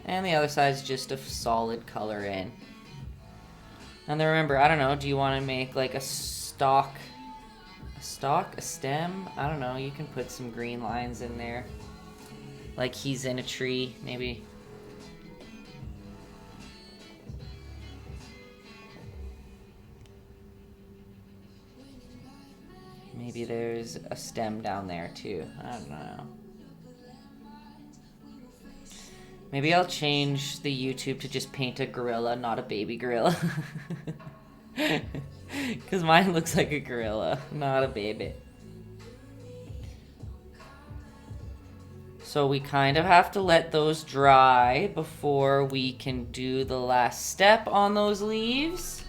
Speaker 1: And the other side's just a solid color in. And then remember, I don't know, do you want to make like a stalk, a stem? I don't know, you can put some green lines in there. Like he's in a tree, maybe. Maybe there's a stem down there too. I don't know. Maybe I'll change the YouTube to just paint a gorilla, not a baby gorilla. Because mine looks like a gorilla, not a baby. So we kind of have to let those dry before we can do the last step on those leaves.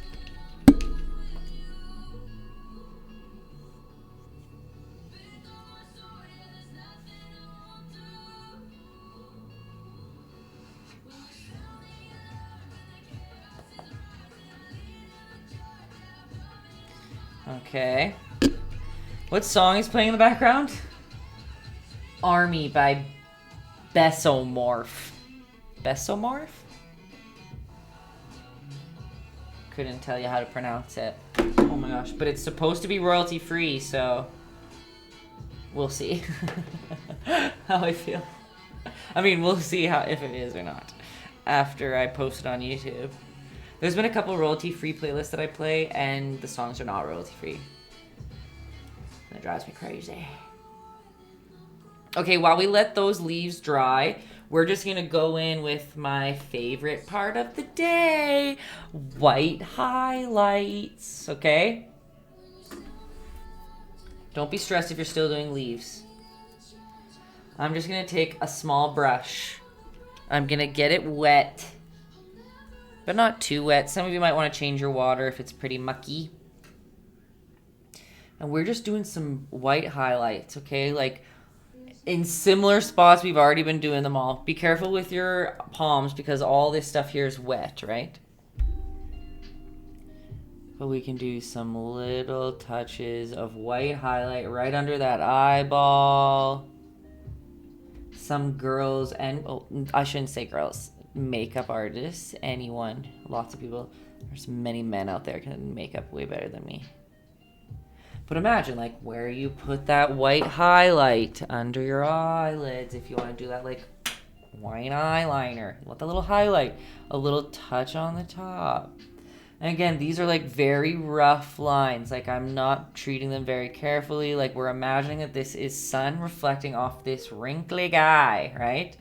Speaker 1: Okay. What song is playing in the background? Army by Besomorph. Besomorph? Couldn't tell you how to pronounce it. Oh my gosh. But it's supposed to be royalty free, so we'll see how I feel. I mean, we'll see how if it is or not after I post it on YouTube. There's been a couple royalty-free playlists that I play, and the songs are not royalty-free. That drives me crazy. Okay, while we let those leaves dry, we're just going to go in with my favorite part of the day, white highlights, okay? Don't be stressed if you're still doing leaves. I'm just going to take a small brush. I'm going to get it wet. But not too wet. Some of you might want to change your water if it's pretty mucky. And we're just doing some white highlights, okay? Like, in similar spots, we've already been doing them all. Be careful with your palms because all this stuff here is wet, right? But we can do some little touches of white highlight right under that eyeball. Some girls, and oh, I shouldn't say girls. Makeup artists, anyone, lots of people. There's many men out there can make up way better than me. But imagine like where you put that white highlight under your eyelids if you want to do that like white eyeliner. You want the little highlight, a little touch on the top. And again, these are like very rough lines. Like I'm not treating them very carefully. Like we're imagining that this is sun reflecting off this wrinkly guy, right?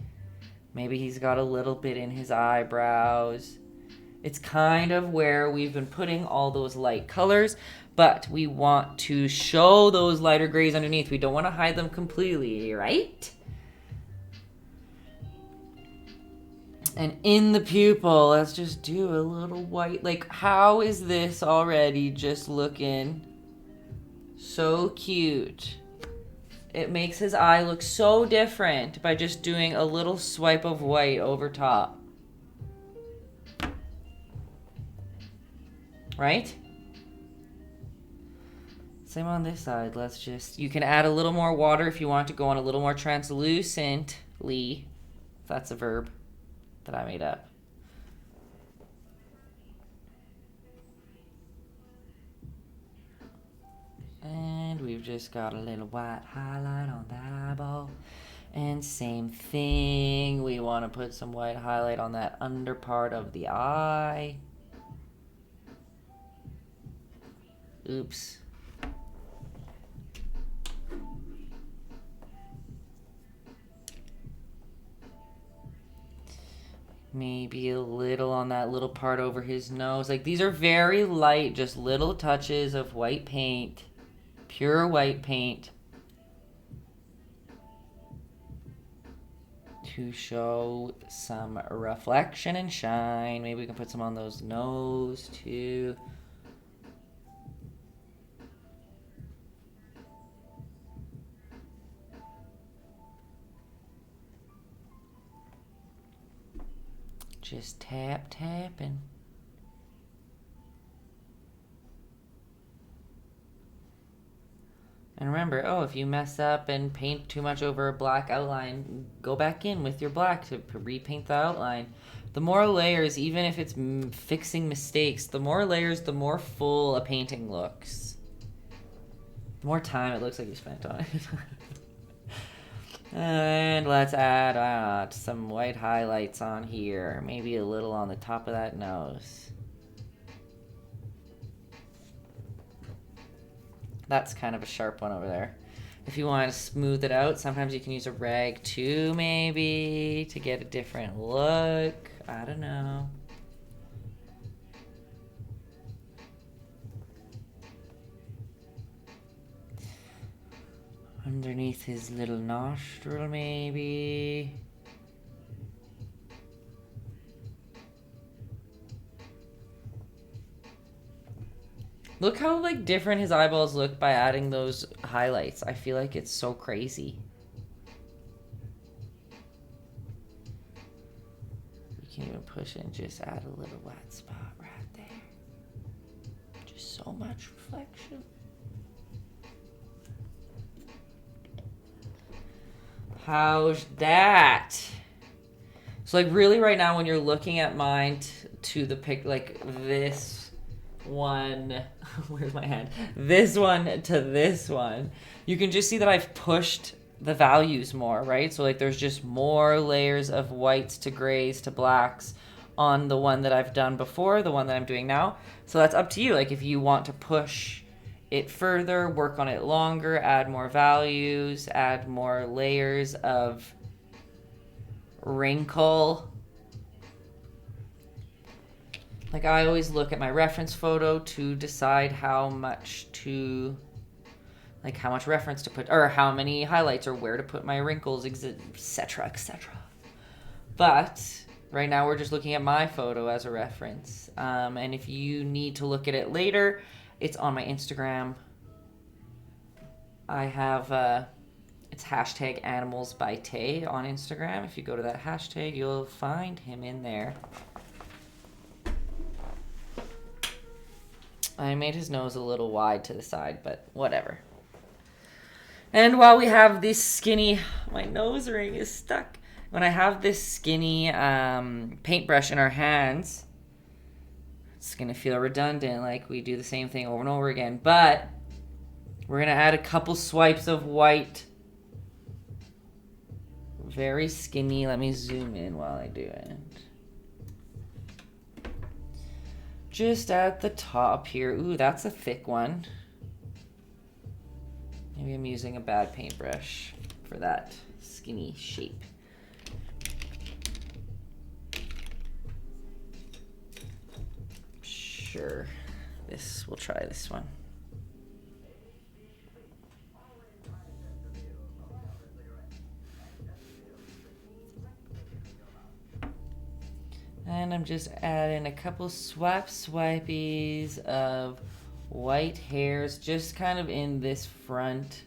Speaker 1: Maybe he's got a little bit in his eyebrows. It's kind of where we've been putting all those light colors, but we want to show those lighter grays underneath. We don't want to hide them completely, right? And in the pupil, let's just do a little white. Like, how is this already just looking so cute? It makes his eye look so different by just doing a little swipe of white over top. Right? Same on this side. Let's just, you can add a little more water if you want to go on a little more translucently. If that's a verb that I made up. And we've just got a little white highlight on that eyeball. And same thing, we want to put some white highlight on that under part of the eye. Oops. Maybe a little on that little part over his nose. Like, these are very light, just little touches of white paint. Pure white paint. To show some reflection and shine. Maybe we can put some on those nose too. Just tapping. And remember, oh, if you mess up and paint too much over a black outline, go back in with your black to repaint the outline. The more layers, even if it's fixing mistakes, the more layers, the more full a painting looks. The more time it looks like you spent on it. And let's add some white highlights on here. Maybe a little on the top of that nose. That's kind of a sharp one over there. If you want to smooth it out, sometimes you can use a rag too, maybe, to get a different look. I don't know. Underneath his little nostril, maybe. Look how, like, different his eyeballs look by adding those highlights. I feel like it's so crazy. You can even push it and just add a little wet spot right there. Just so much reflection. How's that? So, like, really right now when you're looking at mine to the pic, like this one, where's my hand? This one to this one, you can just see that I've pushed the values more, right? So, like, there's just more layers of whites to grays to blacks on the one that I've done before, the one that I'm doing now. So that's up to you. Like, if you want to push it further, work on it longer, add more values, add more layers of wrinkle. Like, I always look at my reference photo to decide how much to, like, how much reference to put, or how many highlights, or where to put my wrinkles, etc., etc. But right now we're just looking at my photo as a reference. And if you need to look at it later, it's on my Instagram. I have, it's hashtag animals by Tay on Instagram. If you go to that hashtag, you'll find him in there. I made his nose a little wide to the side, but whatever. And while we have this skinny, my nose ring is stuck. When I have this skinny paintbrush in our hands, it's going to feel redundant, like we do the same thing over and over again. But we're going to add a couple swipes of white. Very skinny. Let me zoom in while I do it. Just at the top here. Ooh, that's a thick one. Maybe I'm using a bad paintbrush for that skinny shape. sure. We'll try this one. And I'm just adding a couple swipies of white hairs, just kind of in this front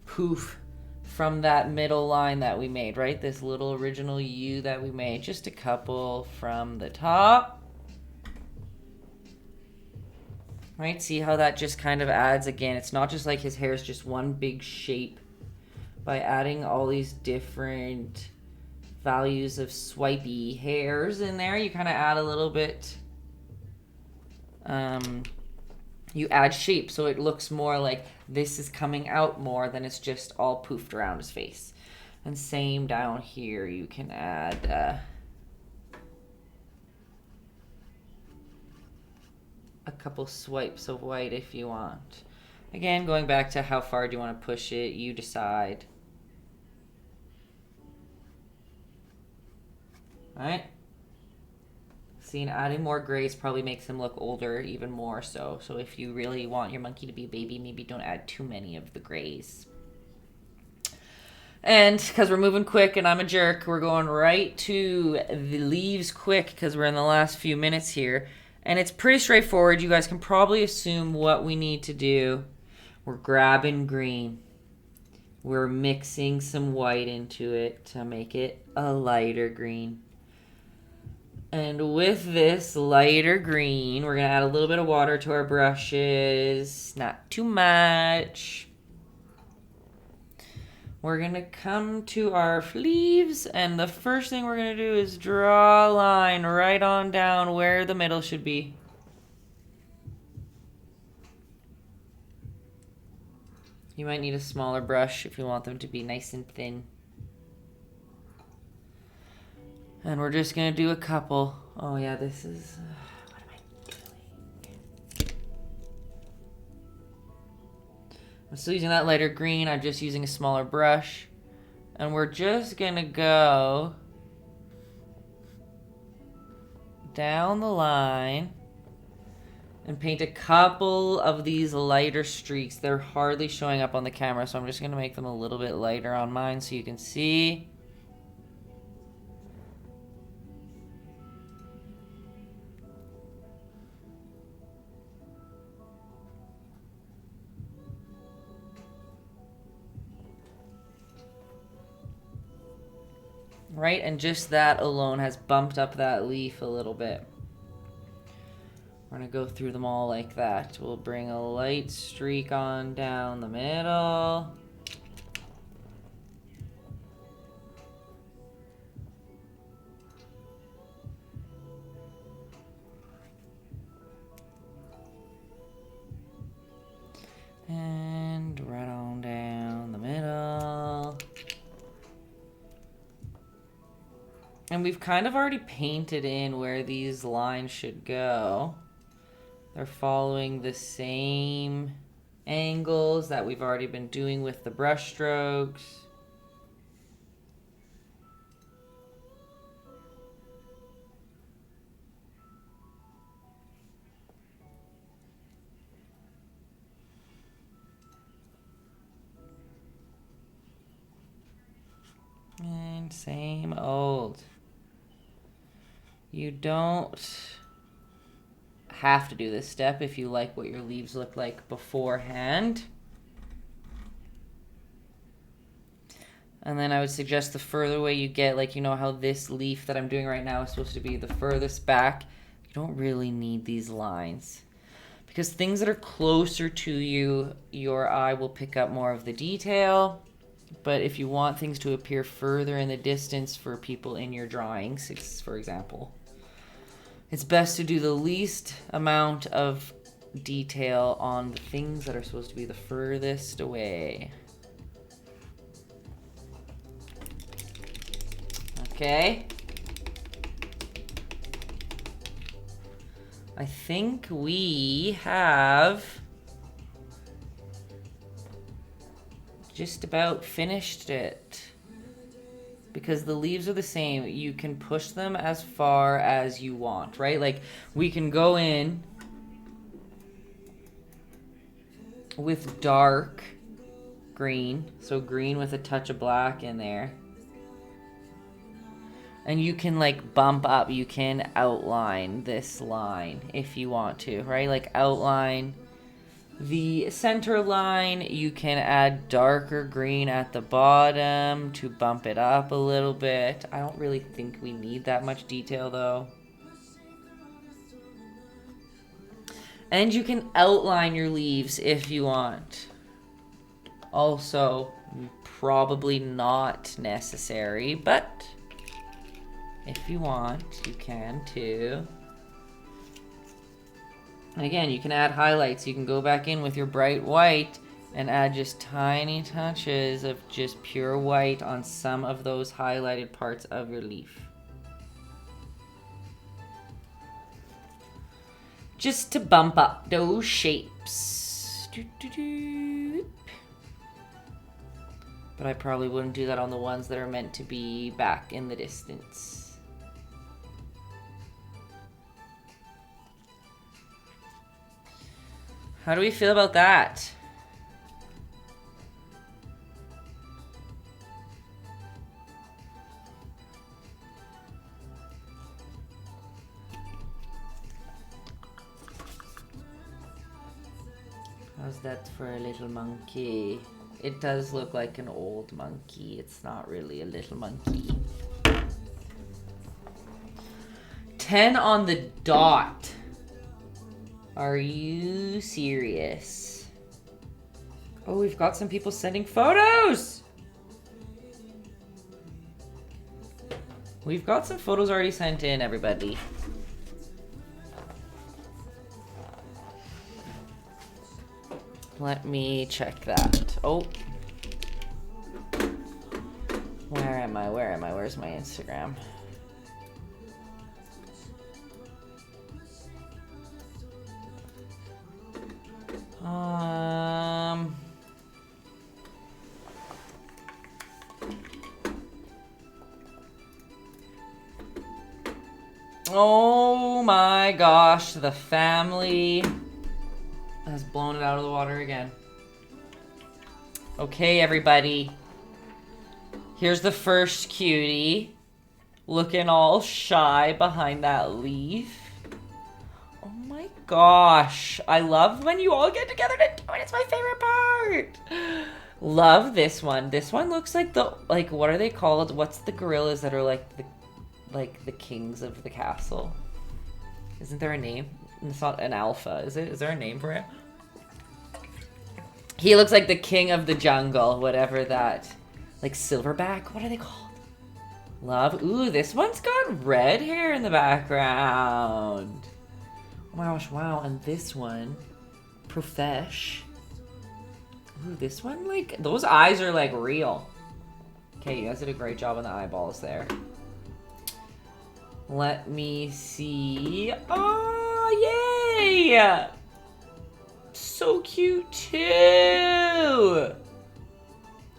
Speaker 1: poof from that middle line that we made, right? This little original U that we made, just a couple from the top. Right, see how that just kind of adds, again, it's not just like his hair is just one big shape. By adding all these different values of swipey hairs in there, you kind of add a little bit, you add shape, so it looks more like this is coming out more than it's just all poofed around his face. And same down here, you can add a couple swipes of white if you want. Again, going back to how far do you want to push it, you decide. Alright? See, and adding more grays probably makes him look older even more so. So if you really want your monkey to be a baby, maybe don't add too many of the grays. And because we're moving quick and I'm a jerk, we're going right to the leaves quick because we're in the last few minutes here. And it's pretty straightforward. You guys can probably assume what we need to do. We're grabbing green. We're mixing some white into it to make it a lighter green. And with this lighter green, we're going to add a little bit of water to our brushes. Not too much. We're going to come to our leaves, and the first thing we're going to do is draw a line right on down where the middle should be. You might need a smaller brush if you want them to be nice and thin. And we're just going to do a couple. Oh yeah, this is... what am I doing? I'm still using that lighter green. I'm just using a smaller brush. And we're just going to go down the line and paint a couple of these lighter streaks. They're hardly showing up on the camera, so I'm just going to make them a little bit lighter on mine so you can see. Right, and just that alone has bumped up that leaf a little bit. We're going to go through them all like that. We'll bring a light streak on down the middle. And right on down the middle. And we've kind of already painted in where these lines should go. They're following the same angles that we've already been doing with the brush strokes. And same old. You don't have to do this step if you like what your leaves look like beforehand. And then I would suggest the further away you get, like you know how this leaf that I'm doing right now is supposed to be the furthest back, you don't really need these lines. Because things that are closer to you, your eye will pick up more of the detail. But if you want things to appear further in the distance for people in your drawings, for example, it's best to do the least amount of detail on the things that are supposed to be the furthest away. Okay. I think we have just about finished it. because the leaves are the same. You can push them as far as you want, right? Like we can go in with dark green, so green with a touch of black in there. And you can like bump up, you can outline this line if you want to, right? Like outline the center line. You can add darker green at the bottom to bump it up a little bit. I don't really think we need that much detail though. And you can outline your leaves if you want. Also, probably not necessary, but if you want, you can too. And again, you can add highlights. You can go back in with your bright white and add just tiny touches of just pure white on some of those highlighted parts of your leaf. Just to bump up those shapes. But I probably wouldn't do that on the ones that are meant to be back in the distance. How do we feel about that? How's that for a little monkey? It does look like an old monkey. It's not really a little monkey. 10 on the dot. Are you serious? Oh, we've got some people sending photos. We've got some photos already sent in, everybody. Let me check that. Oh. Where am I? Where am I? Where's my Instagram? Oh my gosh, the family has blown it out of the water again. Okay, everybody. Here's the first cutie. Looking all shy behind that leaf. Oh my gosh. I love when you all get together to do it. It's my favorite part. Love this one. This one looks like the, like, what are they called? What's the gorillas that are like the kings of the castle? Isn't there a name? It's not an alpha, is it? Is there a name for it? He looks like the king of the jungle, whatever that. Like silverback? What are they called? Love. Ooh, this one's got red hair in the background. Oh my gosh, wow. And this one, Profesh. Ooh, this one, like, those eyes are like real. Okay, you guys did a great job on the eyeballs there. Let me see. Oh, yay! So cute too.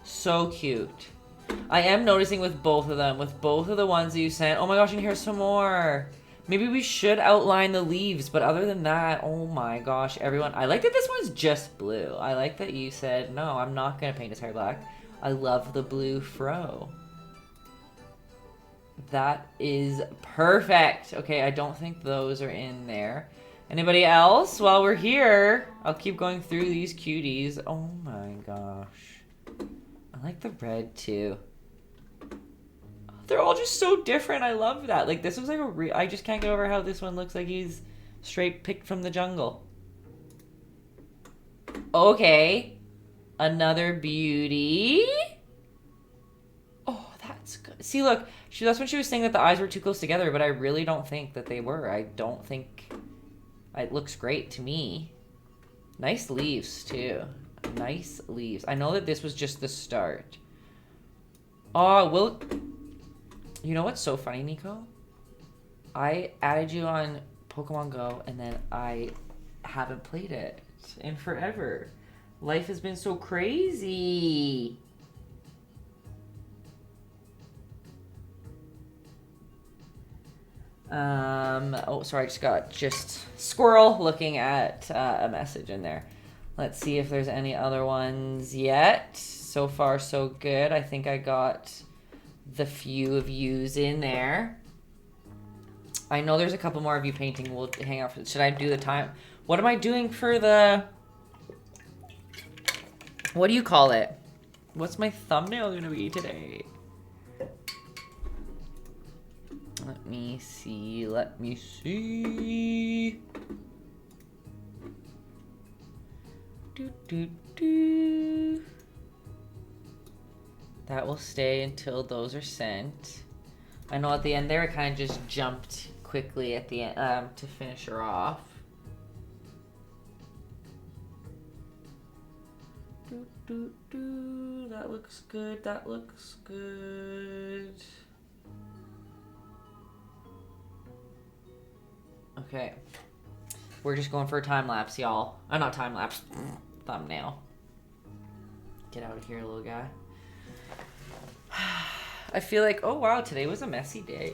Speaker 1: So cute. I am noticing with both of them, with both of the ones that you sent. Oh my gosh, and here's some more. Maybe we should outline the leaves, but other than that, oh my gosh, everyone. I like that this one's just blue. I like that you said, no, I'm not going to paint his hair black. I love the blue fro. That is perfect. Okay, I don't think those are in there. Anybody else? While we're here, I'll keep going through these cuties. Oh my gosh. I like the red too. They're all just so different. I love that. Like, this looks like a real... I just can't get over how this one looks like he's straight picked from the jungle. Okay. Another beauty. Oh, that's good. See, look. That's when she was saying that the eyes were too close together, but I really don't think that they were. I don't think... It looks great to me. Nice leaves, too. Nice leaves. I know that this was just the start. Oh, well... You know what's so funny, Nico? I added you on Pokemon Go, and then I haven't played it in forever. Life has been so crazy. Oh, sorry, I just got squirrel looking at a message in there. Let's see if there's any other ones yet. So far, so good. I think I got the few of yous in there. I know there's a couple more of you painting. We'll hang out for. Should I do the time? What am I doing for the? What do you call it? What's my thumbnail gonna be today? Let me see. Let me see. That will stay until those are sent. I know at the end there I kind of just jumped quickly at the end to finish her off. That looks good. That looks good. Okay. We're just going for a time lapse, y'all. Not time lapse. Thumbnail. Get out of here, little guy. I feel like, oh wow, today was a messy day.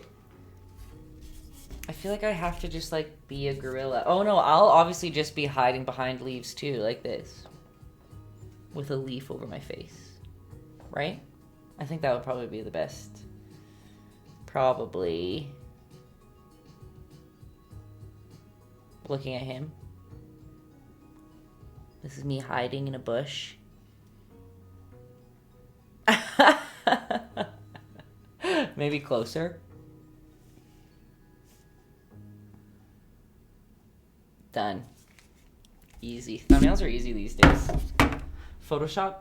Speaker 1: I feel like I have to just like be a gorilla. Oh no, I'll obviously just be hiding behind leaves too, like this. With a leaf over my face. Right? I think that would probably be the best. Probably. Looking at him. This is me hiding in a bush. Maybe closer. Done. Easy. Thumbnails are easy these days. Photoshop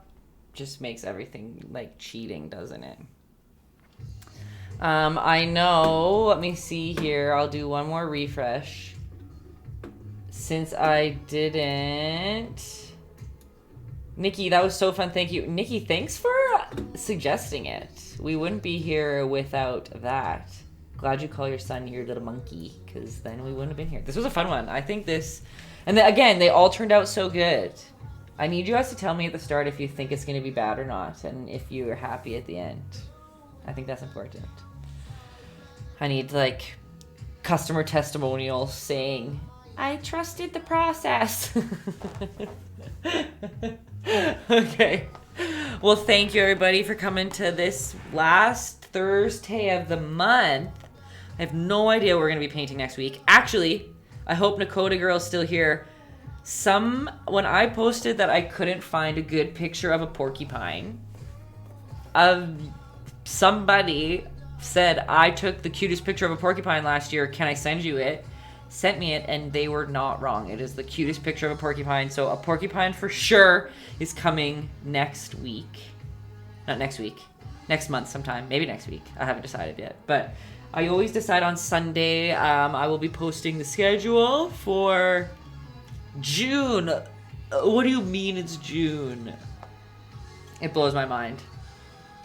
Speaker 1: just makes everything like cheating, doesn't it? I know. Let me see here. I'll do one more refresh. Since I didn't... Nikki, that was so fun. Thank you. Nikki, thanks for suggesting it. We wouldn't be here without that. Glad you call your son your little monkey, because then we wouldn't have been here. This was a fun one. I think this... And then, again, they all turned out so good. I need you guys to tell me at the start if you think it's going to be bad or not, and if you are happy at the end. I think that's important. I need, like, customer testimonials saying... I trusted the process. Okay. Well, thank you everybody for coming to this last Thursday of the month. I have no idea what we're going to be painting next week. Actually, I hope Nakota Girl's still here. When I posted that I couldn't find a good picture of a porcupine, somebody said, I took the cutest picture of a porcupine last year. Can I send you it? Sent me it, and they were not wrong. It is the cutest picture of a porcupine. So a porcupine for sure is coming next week. Not next week. Next month sometime. Maybe next week. I haven't decided yet. But I always decide on Sunday. I will be posting the schedule for June. What do you mean it's June? It blows my mind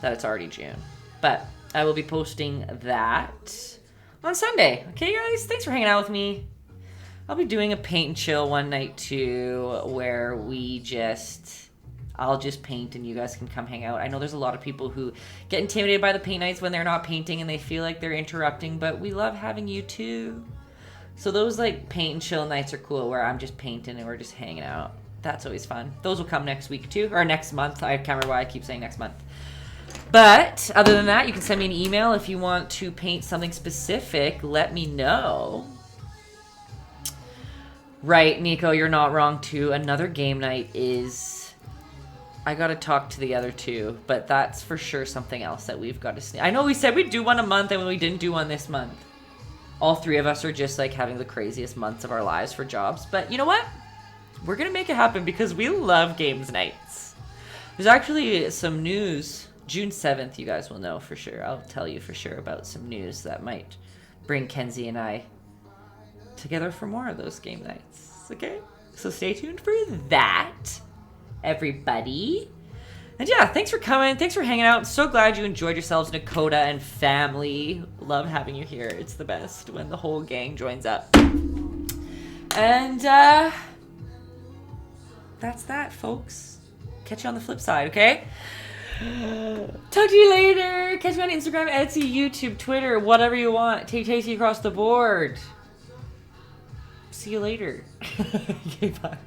Speaker 1: that it's already June. But I will be posting that on Sunday. Okay, guys? Thanks for hanging out with me. I'll be doing a paint and chill one night, too, where I'll just paint and you guys can come hang out. I know there's a lot of people who get intimidated by the paint nights when they're not painting and they feel like they're interrupting, but we love having you, too. So those, like, paint and chill nights are cool, where I'm just painting and we're just hanging out. That's always fun. Those will come next week, too, or next month. I can't remember why I keep saying next month. But other than that, you can send me an email if you want to paint something specific. Let me know. Right, Nico, you're not wrong too. Another game night is... I gotta talk to the other two, but that's for sure something else that we've got to see. I know we said we'd do one a month and we didn't do one this month. All three of us are just like having the craziest months of our lives for jobs. But you know what? We're gonna make it happen because we love games nights. There's actually some news... June 7th, you guys will know for sure. I'll tell you for sure about some news that might bring Kenzie and I together for more of those game nights. Okay? So stay tuned for that, everybody. And yeah, thanks for coming. Thanks for hanging out. So glad you enjoyed yourselves, Nakota and family. Love having you here. It's the best when the whole gang joins up. And that's that, folks. Catch you on the flip side, okay? Talk to you later. Catch me on Instagram, Etsy, YouTube, Twitter, whatever you want. Taytayski across the board. See you later. Okay, bye.